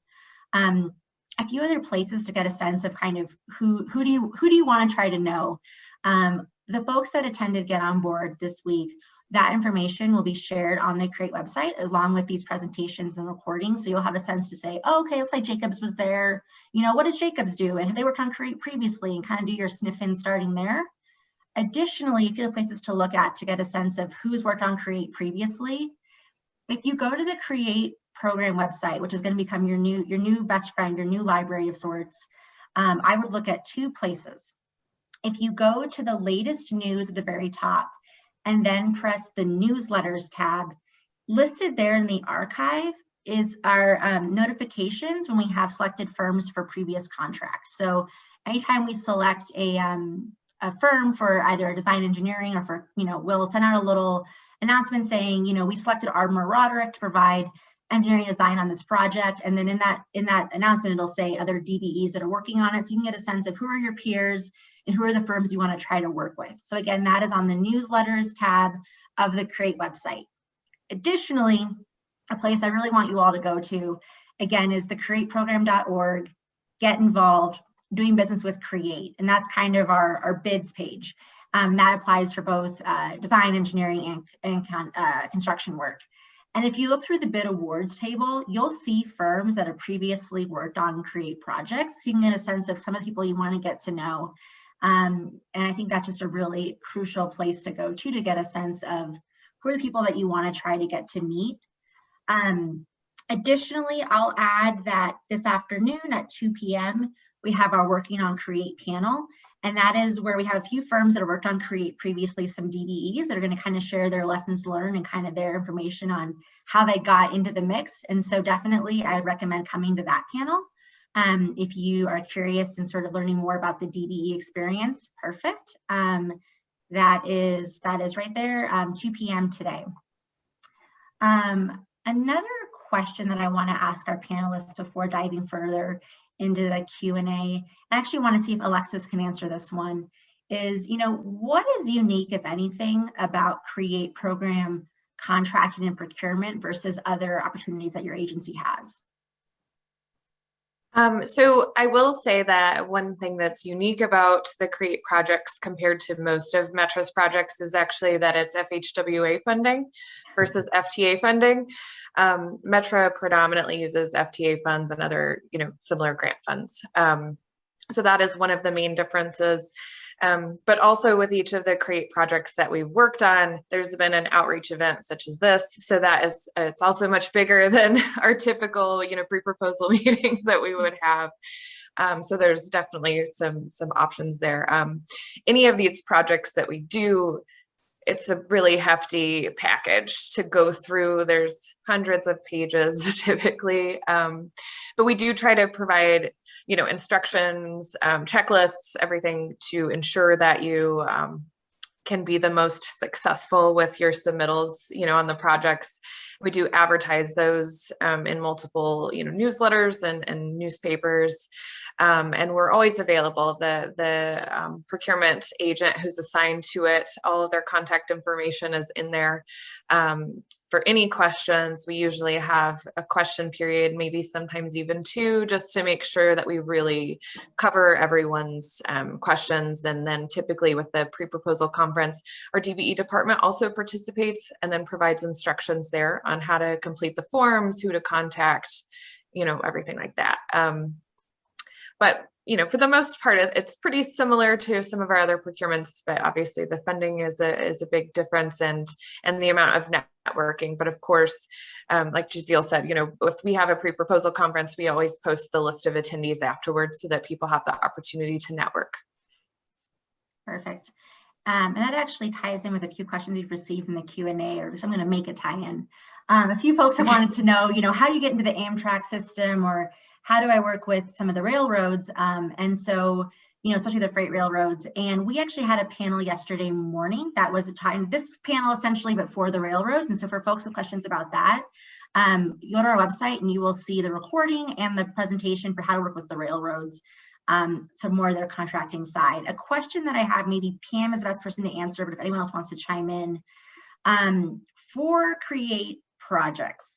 A few other places to get a sense of kind of who do you want to try to know. The folks that attended Get On Board this week, that information will be shared on the CREATE website along with these presentations and recordings. So you'll have a sense to say, oh, okay, looks like Jacobs was there. You know, what does Jacobs do? And have they worked on CREATE previously, and kind of do your sniffing starting there. Additionally, a few places to look at to get a sense of who's worked on CREATE previously. If you go to the CREATE program website, which is going to become your new best friend, your new library of sorts, I would look at two places. If you go to the latest news at the very top and then press the newsletters tab, listed there in the archive is our notifications when we have selected firms for previous contracts. So anytime we select a firm for either a design engineering or for, you know, we'll send out a little announcement saying, you know, we selected Ardmore Roderick to provide engineering design on this project. And then in that announcement, it'll say other DBEs that are working on it. So you can get a sense of who are your peers and who are the firms you want to try to work with. So again, that is on the newsletters tab of the CREATE website. Additionally, a place I really want you all to go to, again, is the createprogram.org, get involved, doing business with CREATE. And that's kind of our bids page. That applies for both design, engineering, and construction work. And if you look through the bid awards table, you'll see firms that have previously worked on CREATE projects. So you can get a sense of some of the people you want to get to know. And I think that's just a really crucial place to go to get a sense of who are the people that you want to try to get to meet. Additionally, I'll add that this afternoon at 2 p.m., we have our Working on CREATE panel. And that is where we have a few firms that have worked on CREATE previously, some DBEs that are going to kind of share their lessons learned and kind of their information on how they got into the mix. And so definitely I recommend coming to that panel. If you are curious and sort of learning more about the DBE experience, perfect. That is right there, 2 p.m. today. Another question that I want to ask our panelists before diving further into the Q&A, I actually want to see if Alexis can answer this one, is, you know, what is unique, if anything, about CREATE program contracting and procurement versus other opportunities that your agency has? So I will say that one thing that's unique about the CREATE projects compared to most of Metro's projects is actually that it's FHWA funding versus FTA funding. Metro predominantly uses FTA funds and other, you know, similar grant funds. So that is one of the main differences. But also with each of the CREATE projects that we've worked on, there's been an outreach event such as this. So that is, it's also much bigger than our typical, you know, pre-proposal meetings that we would have. So there's definitely some options there. Any of these projects that we do, it's a really hefty package to go through. There's hundreds of pages typically, but we do try to provide, you know, instructions, checklists, everything to ensure that you can be the most successful with your submittals, you know, on the projects. We do advertise those in multiple, newsletters and newspapers. And we're always available. The procurement agent who's assigned to it, all of their contact information is in there. For any questions, we usually have a question period, maybe sometimes even two, just to make sure that we really cover everyone's questions. And then typically with the pre-proposal conference, our DBE department also participates and then provides instructions there on how to complete the forms, who to contact, everything like that. But for the most part, it's pretty similar to some of our other procurements, but obviously the funding is a big difference, and the amount of networking. But of course, like Jazeel said, if we have a pre-proposal conference, we always post the list of attendees afterwards so that people have the opportunity to network. Perfect. And that actually ties in with a few questions we've received from the Q&A, or so I'm going to make a tie-in. A few folks have wanted to know, how do you get into the Amtrak system, or how do I work with some of the railroads? And so, especially the freight railroads. And we actually had a panel yesterday morning that was a time, this panel essentially, but for the railroads. And so for folks with questions about that, you go to our website and you will see the recording and the presentation for how to work with the railroads. So more of their contracting side. A question that I have, maybe Pam is the best person to answer, but if anyone else wants to chime in, for CREATE projects,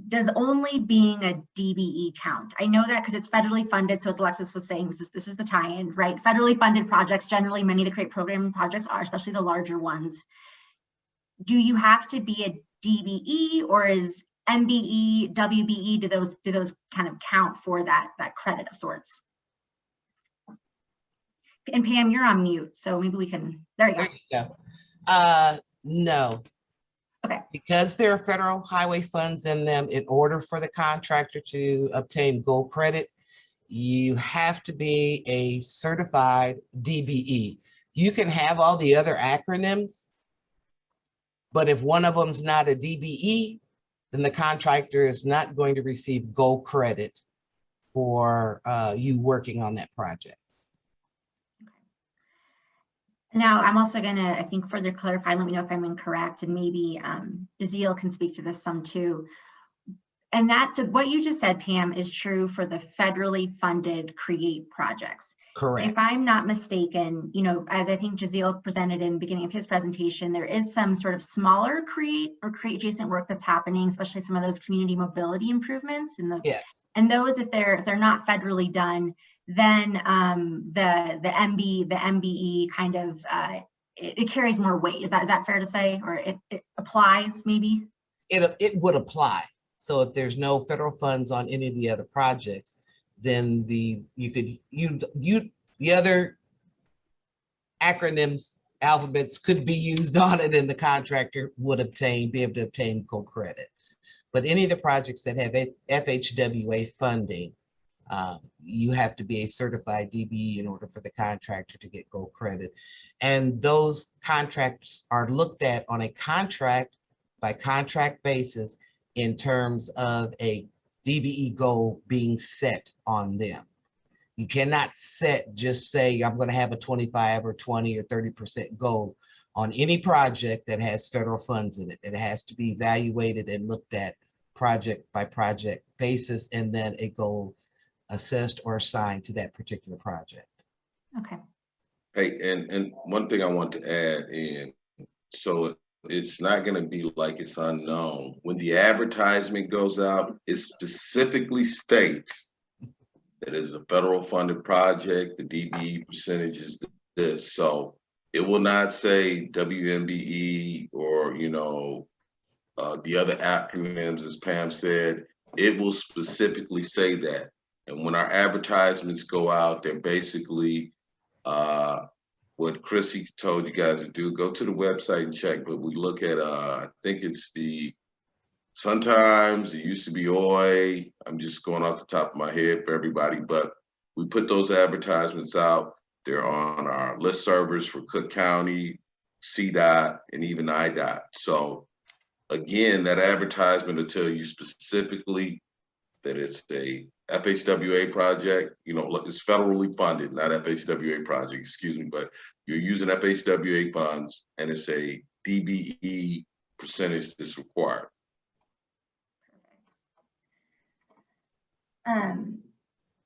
does only being a DBE count? I know that because it's federally funded. So as Alexis was saying, this is the tie-in, right? Federally funded projects, generally many of the CREATE program projects are, especially the larger ones. Do you have to be a DBE, or is MBE, WBE, do those kind of count for that credit of sorts? And Pam, you're on mute, so maybe we can, there you go. No. Okay. Because there are federal highway funds in them, in order for the contractor to obtain gold credit, you have to be a certified DBE. You can have all the other acronyms, but if one of them's not a DBE, then the contractor is not going to receive gold credit for you working on that project. Now, I'm also going to, I think, further clarify, let me know if I'm incorrect, and maybe Jazeel can speak to this some too. And so what you just said, Pam, is true for the federally funded CREATE projects. Correct. If I'm not mistaken, as I think Jazeel presented in the beginning of his presentation, there is some sort of smaller CREATE or CREATE adjacent work that's happening, especially some of those community mobility improvements. Yes. And those, if they're not federally done, then the MBE kind of it carries more weight. Is that fair to say, or it applies maybe? It would apply. So if there's no federal funds on any of the other projects, then the other acronyms, alphabets could be used on it, and the contractor would be able to obtain co-credit. But any of the projects that have FHWA funding, you have to be a certified DBE in order for the contractor to get gold credit. And those contracts are looked at on a contract by contract basis in terms of a DBE goal being set on them. You cannot just say, I'm going to have a 25 or 20 or 30% goal on any project that has federal funds in it. It has to be evaluated and looked at project by project basis, and then a goal assessed or assigned to that particular project. Okay. Hey, and one thing I want to add in, so it's not going to be like it's unknown. When the advertisement goes out, it specifically states that it's a federal funded project, the DBE percentage is this. So it will not say WMBE or, the other acronyms, as Pam said. It will specifically say that. And when our advertisements go out, they're basically what Chrissy told you guys to do. Go to the website and check, but we look at, I think it's sometimes it used to be OI. I'm just going off the top of my head for everybody, but we put those advertisements out. They're on our list servers for Cook County, CDOT, and even IDOT. So again, that advertisement will tell you specifically that it's a FHWA project, it's federally funded, not FHWA project, excuse me, but you're using FHWA funds and it's a DBE percentage that's required.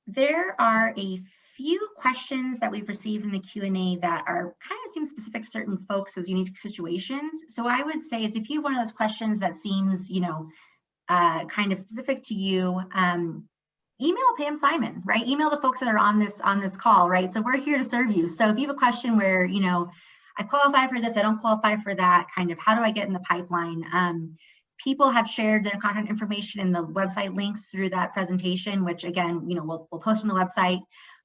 There are a few questions that we've received in the Q&A that are kind of seem specific to certain folks as unique situations. So I would say is if you have one of those questions that seems, kind of specific to you, email Pam Simon, right? Email the folks that are on this call, right? So we're here to serve you. So if you have a question where, I qualify for this, I don't qualify for that, kind of how do I get in the pipeline? People have shared their contact information in the website links through that presentation, which again, we'll post on the website.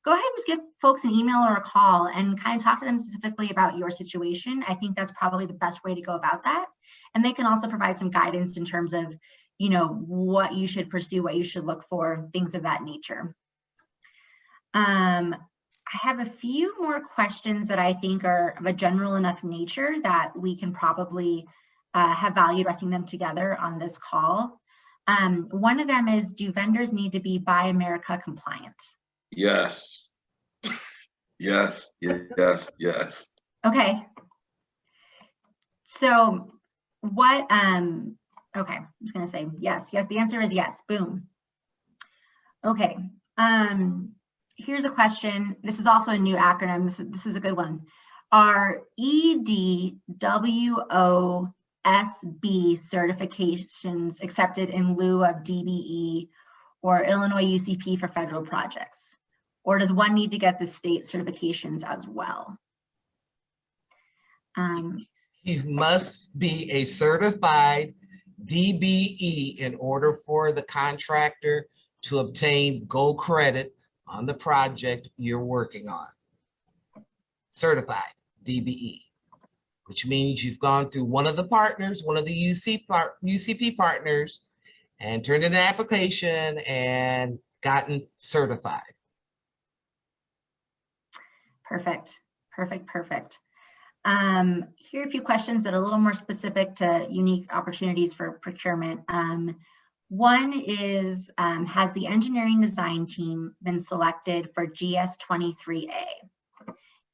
Go ahead and just give folks an email or a call and kind of talk to them specifically about your situation. I think that's probably the best way to go about that. And they can also provide some guidance in terms of, what you should pursue, what you should look for, things of that nature. I have a few more questions that I think are of a general enough nature that we can probably have value addressing them together on this call. One of them is, do vendors need to be Buy America compliant? Yes. Yes. Okay. So what, okay, I'm just gonna say yes. The answer is yes, boom. Okay, here's a question. This is also a new acronym. This is a good one. Are EDWOSB certifications accepted in lieu of DBE or Illinois UCP for federal projects? Or does one need to get the state certifications as well? You must be a certified DBE in order for the contractor to obtain gold credit on the project you're working on. Certified DBE, which means you've gone through one of the partners, one of the UCP partners, and turned in an application and gotten certified. Perfect. Here are a few questions that are a little more specific to unique opportunities for procurement. One is, has the engineering design team been selected for GS23A?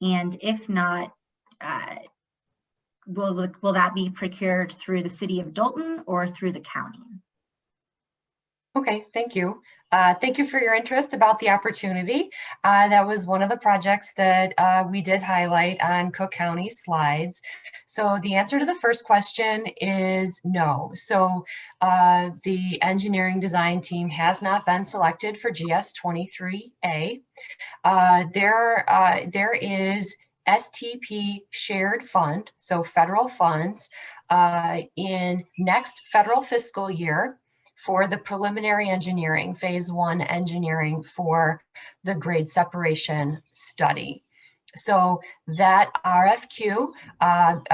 And if not, will that be procured through the city of Dalton or through the county? Okay, thank you. Thank you for your interest about the opportunity. That was one of the projects that we did highlight on Cook County slides. So the answer to the first question is no. So the engineering design team has not been selected for GS23A. There is STP shared fund, so federal funds in next federal fiscal year for the preliminary engineering, phase 1 engineering for the grade separation study. So that RFQ,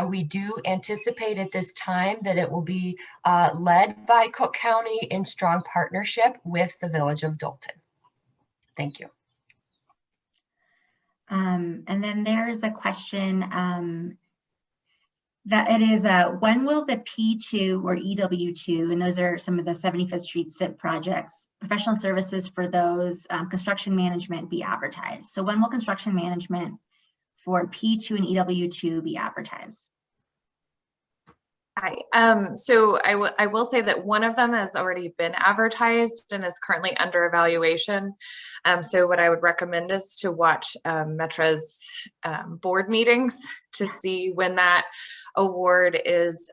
we do anticipate at this time that it will be led by Cook County in strong partnership with the Village of Dalton. Thank you. And then there's a question that it is, when will the P2 or EW2, and those are some of the 75th Street SIP projects, professional services for those, construction management be advertised? So when will construction management for P2 and EW2 be advertised? Hi. So I will say that one of them has already been advertised and is currently under evaluation. So what I would recommend is to watch Metra's board meetings to see when that award is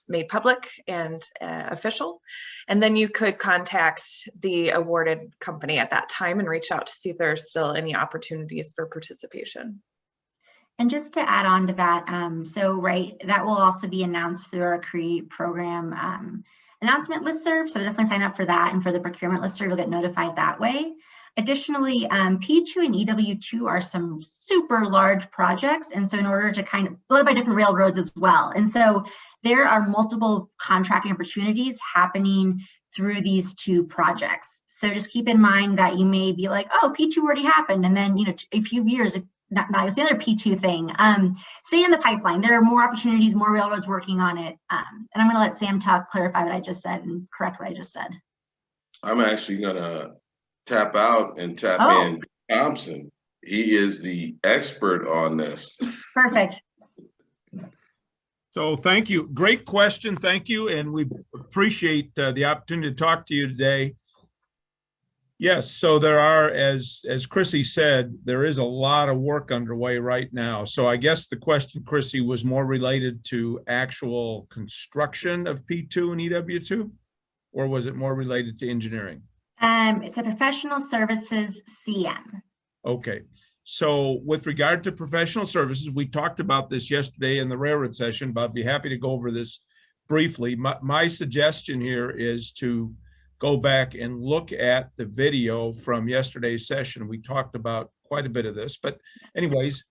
made public and official. And then you could contact the awarded company at that time and reach out to see if there's still any opportunities for participation. And just to add on to that, that will also be announced through our CREATE program announcement listserv. So definitely sign up for that, and for the procurement listserv, you'll get notified that way. Additionally, P2 and EW2 are some super large projects. And so in order to kind of led by different railroads as well. And so there are multiple contracting opportunities happening through these two projects. So just keep in mind that you may be like, oh, P2 already happened. And then, a few years, now it's the other P2 thing. Stay in the pipeline. There are more opportunities, more railroads working on it. And I'm going to let Sam Tuck clarify what I just said and correct what I just said. I'm actually going to tap out and tap in Thompson. He is the expert on this. Perfect. So thank you. Great question. Thank you. And we appreciate the opportunity to talk to you today. Yes, so there are, as Chrissy said, there is a lot of work underway right now. So I guess the question, Chrissy, was more related to actual construction of P2 and EW2? Or was it more related to engineering? It's a professional services CM. Okay, so with regard to professional services, we talked about this yesterday in the railroad session, but I'd be happy to go over this briefly. My suggestion here is to go back and look at the video from yesterday's session. We talked about quite a bit of this, but anyways,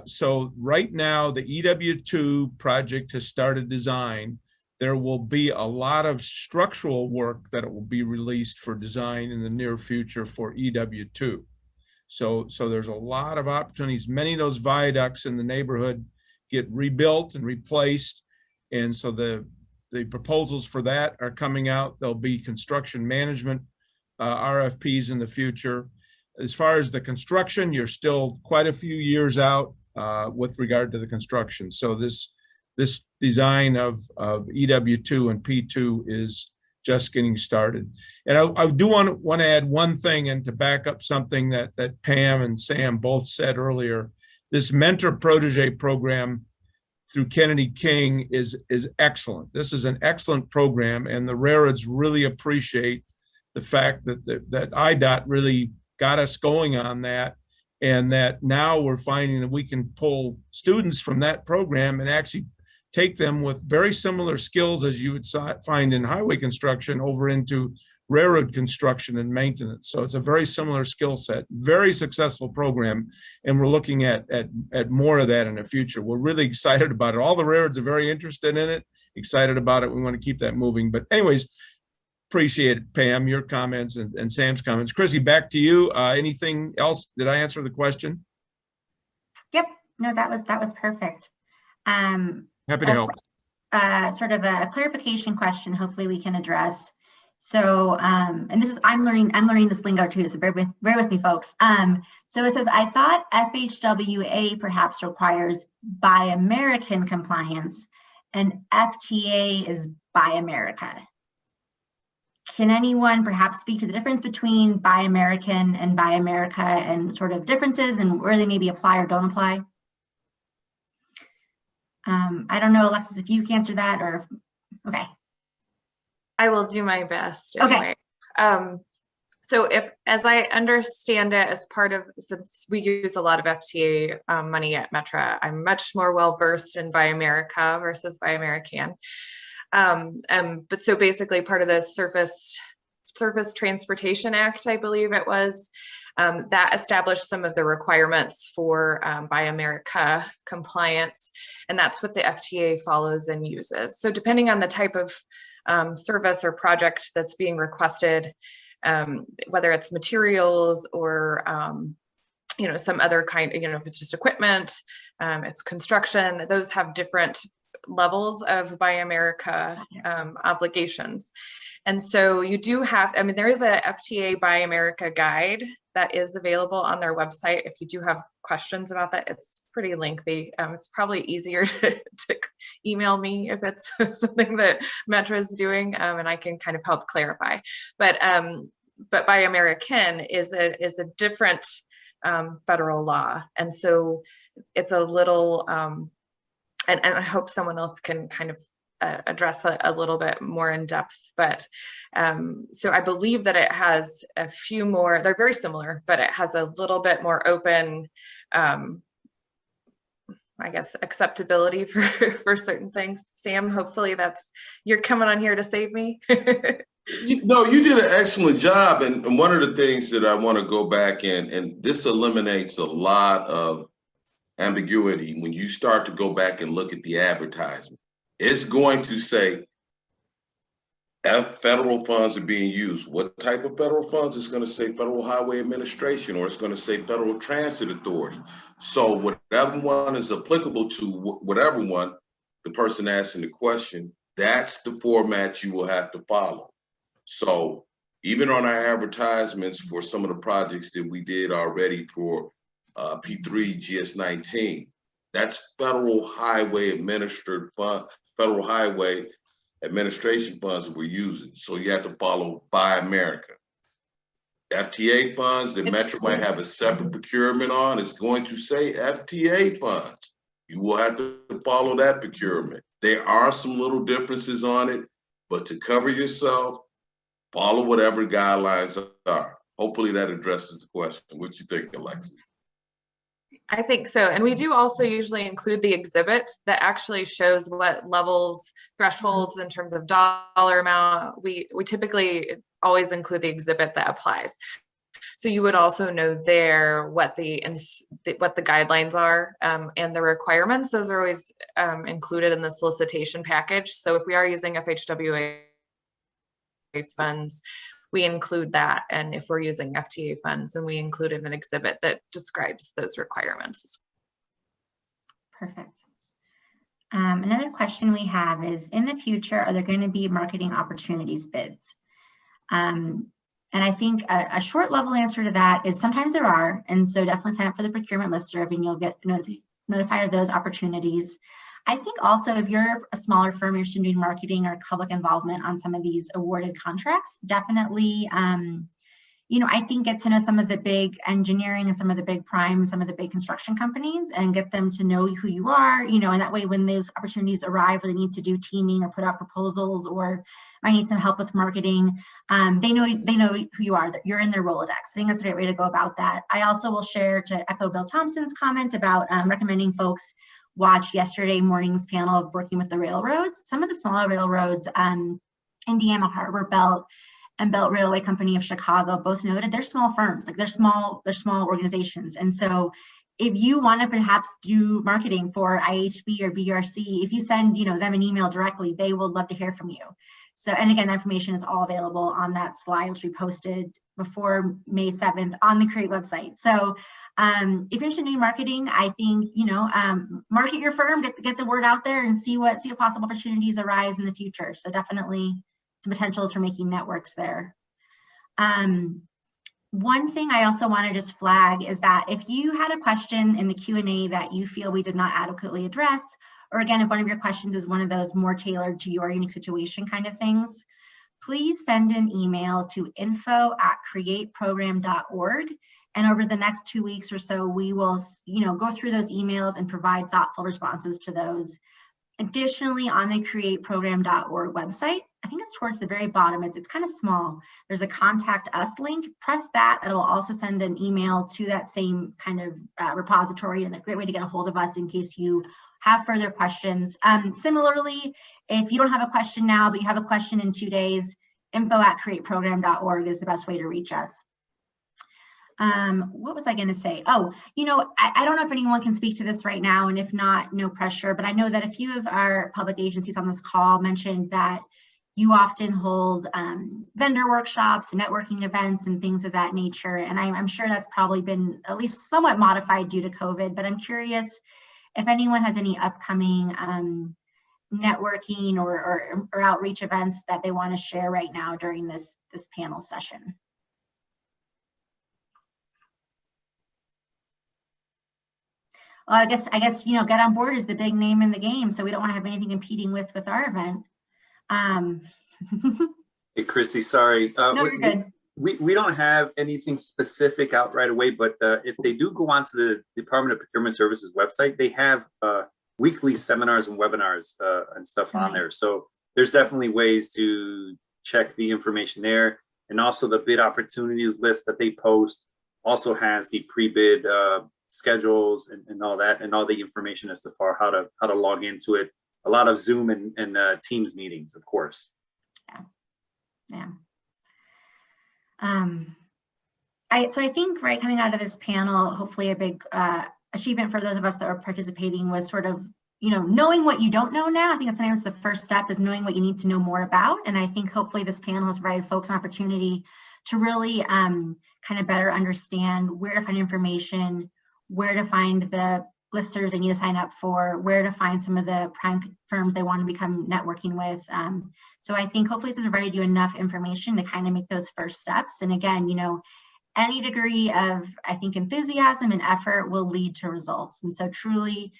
so right now the EW2 project has started design. There will be a lot of structural work that it will be released for design in the near future for EW2. So there's a lot of opportunities. Many of those viaducts in the neighborhood get rebuilt and replaced. And so the proposals for that are coming out. There'll be construction management RFPs in the future. As far as the construction, you're still quite a few years out with regard to the construction. So this design of EW2 and P2 is just getting started. And I do want to add one thing, and to back up something that Pam and Sam both said earlier. This mentor protege program through Kennedy King is excellent. This is an excellent program, and the railroads really appreciate the fact that IDOT really got us going on that, and that now we're finding that we can pull students from that program and actually take them with very similar skills as you would find in highway construction over into railroad construction and maintenance. So it's a very similar skill set, very successful program. And we're looking at more of that in the future. We're really excited about it. All the railroads are very interested in it, excited about it. We want to keep that moving. But anyways, appreciate it, Pam, your comments and Sam's comments. Chrissy, back to you. Anything else? Did I answer the question? Yep. No, that was perfect. Happy to help. Sort of a clarification question, hopefully we can address. So, and this is, I'm learning this lingo too, so bear with me, folks. So it says, I thought FHWA perhaps requires Buy American compliance and FTA is Buy America. Can anyone perhaps speak to the difference between Buy American and Buy America and sort of differences and where they maybe apply or don't apply? I don't know, Alexis, if you can answer that or, okay. I will do my best Okay. anyway. So if, as I understand it, as part of, since we use a lot of FTA money at Metra, I'm much more well-versed in Buy America versus Buy American. But so basically part of the Surface Transportation Act, I believe it was, that established some of the requirements for Buy America compliance, and that's what the FTA follows and uses. So depending on the type of service or project that's being requested, whether it's materials or some other kind, if it's just equipment, it's construction, those have different levels of Buy America obligations. And so you do have, there is a FTA Buy America guide that is available on their website. If you do have questions about that, it's pretty lengthy. It's probably easier to email me if it's something that Metra is doing, and I can kind of help clarify. But Buy American is a different federal law, and so it's a little, and I hope someone else can kind of address a little bit more in depth, but so I believe that it has a few more, they're very similar, but it has a little bit more open, I guess, acceptability for certain things. Sam, hopefully you're coming on here to save me. No, you did an excellent job. And one of the things that I want to go back and this eliminates a lot of ambiguity when you start to go back and look at the advertisement. It's going to say federal funds are being used. What type of federal funds? It's going to say Federal Highway Administration, or it's going to say Federal Transit Authority. So whatever one is applicable to, whatever one, the person asking the question, that's the format you will have to follow. So even on our advertisements for some of the projects that we did already for P3 GS19, that's Federal Highway Administered Fund, Federal Highway Administration funds that we're using. So you have to follow Buy America. FTA funds that Metro might have a separate procurement on is going to say FTA funds. You will have to follow that procurement. There are some little differences on it, but to cover yourself, follow whatever guidelines are. Hopefully that addresses the question. What you think, Alexis? I think so. And we do also usually include the exhibit that actually shows what levels, thresholds in terms of dollar amount. We typically always include the exhibit that applies. So you would also know there what the guidelines are and the requirements. Those are always included in the solicitation package. So if we are using FHWA funds, we include that. And if we're using FTA funds, then we included an exhibit that describes those requirements. Perfect. Another question we have is, in the future, are there going to be marketing opportunities bids? And I think a short level answer to that is sometimes there are, and so definitely sign up for the procurement listserv and you'll get notified of those opportunities. I think also if you're a smaller firm, you're still doing marketing or public involvement on some of these awarded contracts, definitely, I think get to know some of the big engineering and some of the big prime, some of the big construction companies and get them to know who you are, and that way when those opportunities arrive or they need to do teaming or put out proposals or might need some help with marketing, they know who you are, that you're in their Rolodex. I think that's a great way to go about that. I also will share, to echo Bill Thompson's comment about recommending folks watch yesterday morning's panel of working with the railroads. Some of the smaller railroads, Indiana Harbor Belt and Belt Railway Company of Chicago both noted they're small firms, like they're small organizations. And so if you want to perhaps do marketing for IHB or BRC, if you send them an email directly, they will love to hear from you. So, and again, that information is all available on that slide, which we posted before May 7th on the CREATE website. So if you're interested in doing marketing, I think, market your firm, get the word out there and see what possible opportunities arise in the future. So definitely some potentials for making networks there. One thing I also want to just flag is that if you had a question in the Q&A that you feel we did not adequately address, or again, if one of your questions is one of those more tailored to your unique situation kind of things, please send an email to info@createprogram.org. And over the next 2 weeks or so, we will, go through those emails and provide thoughtful responses to those. Additionally, on the createprogram.org website, I think it's towards the very bottom, it's kind of small. There's a contact us link. Press that. It'll also send an email to that same kind of repository, and a great way to get a hold of us in case you have further questions. Similarly, if you don't have a question now, but you have a question in 2 days, info@createprogram.org is the best way to reach us. What was I going to say? Oh, I don't know if anyone can speak to this right now, and if not, no pressure, but I know that a few of our public agencies on this call mentioned that you often hold vendor workshops and networking events and things of that nature. And I'm sure that's probably been at least somewhat modified due to COVID, but I'm curious if anyone has any upcoming networking or outreach events that they want to share right now during this panel session. Well, I guess Get On Board is the big name in the game, so we don't want to have anything competing with our event. Hey, Chrissy, sorry. No, you're good. We don't have anything specific out right away, but if they do go onto the Department of Procurement Services website, they have weekly seminars and webinars and stuff on there. So there's definitely ways to check the information there. And also the bid opportunities list that they post also has the pre-bid schedules and all that, and all the information as to how to log into it. A lot of Zoom and Teams meetings, of course. Yeah. So I think, right, coming out of this panel, hopefully a big achievement for those of us that were participating was sort of, knowing what you don't know now. I think that's the first step, is knowing what you need to know more about. And I think hopefully this panel has provided folks an opportunity to really kind of better understand where to find information, where to find the listservs they need to sign up for, where to find some of the prime firms they want to become networking with. So I think hopefully this has provided you enough information to kind of make those first steps. And again, any degree of, I think, enthusiasm and effort will lead to results. And so truly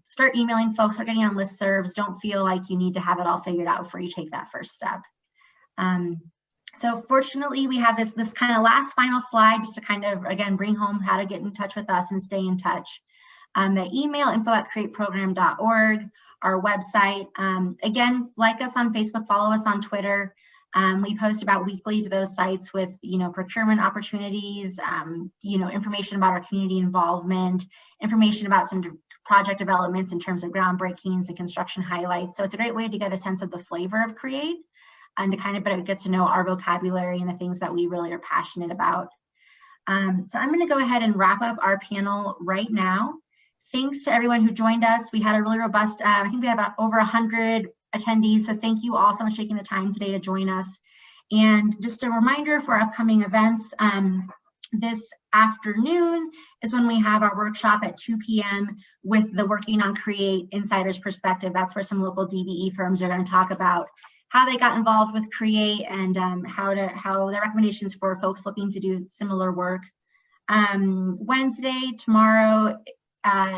start emailing folks, start getting on listservs. Don't feel like you need to have it all figured out before you take that first step. So fortunately, we have this kind of last final slide just to kind of, again, bring home how to get in touch with us and stay in touch. The email info@createprogram.org, our website. Again, like us on Facebook, follow us on Twitter. We post about weekly to those sites with, procurement opportunities, information about our community involvement, information about some project developments in terms of groundbreakings and construction highlights. So it's a great way to get a sense of the flavor of Create and to kind of get to know our vocabulary and the things that we really are passionate about. So I'm going to go ahead and wrap up our panel right now. Thanks to everyone who joined us. We had a really robust, I think we had about over 100 attendees. So thank you all so much for taking the time today to join us. And just a reminder for upcoming events, this afternoon is when we have our workshop at 2 p.m. with the Working on Create Insider's Perspective. That's where some local DBE firms are going to talk about how they got involved with Create and how their recommendations for folks looking to do similar work. Wednesday, tomorrow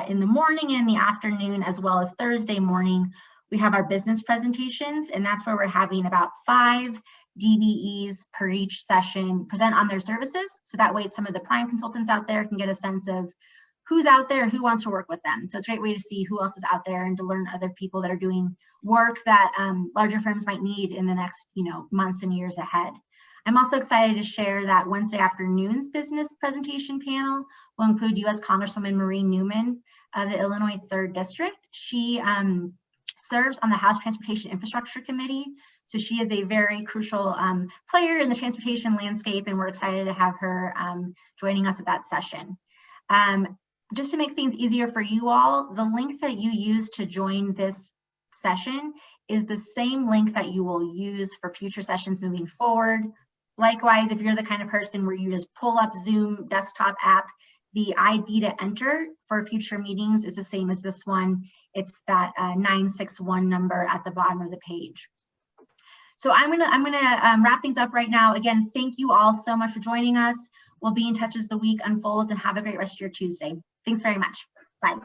in the morning and in the afternoon, as well as Thursday morning, we have our business presentations, and that's where we're having about 5 DBEs per each session present on their services. So that way some of the prime consultants out there can get a sense of who's out there and who wants to work with them. So it's a great way to see who else is out there and to learn other people that are doing work that larger firms might need in the next months and years ahead. I'm also excited to share that Wednesday afternoon's business presentation panel will include U.S. Congresswoman Maureen Newman of the Illinois 3rd District. She serves on the House Transportation Infrastructure Committee. So she is a very crucial player in the transportation landscape, and we're excited to have her joining us at that session. Just to make things easier for you all, the link that you use to join this session is the same link that you will use for future sessions moving forward. Likewise, if you're the kind of person where you just pull up Zoom desktop app, the ID to enter for future meetings is the same as this one. It's that 961 number at the bottom of the page. So I'm gonna wrap things up right now. Again, thank you all so much for joining us. We'll be in touch as the week unfolds, and have a great rest of your Tuesday. Thanks very much. Bye.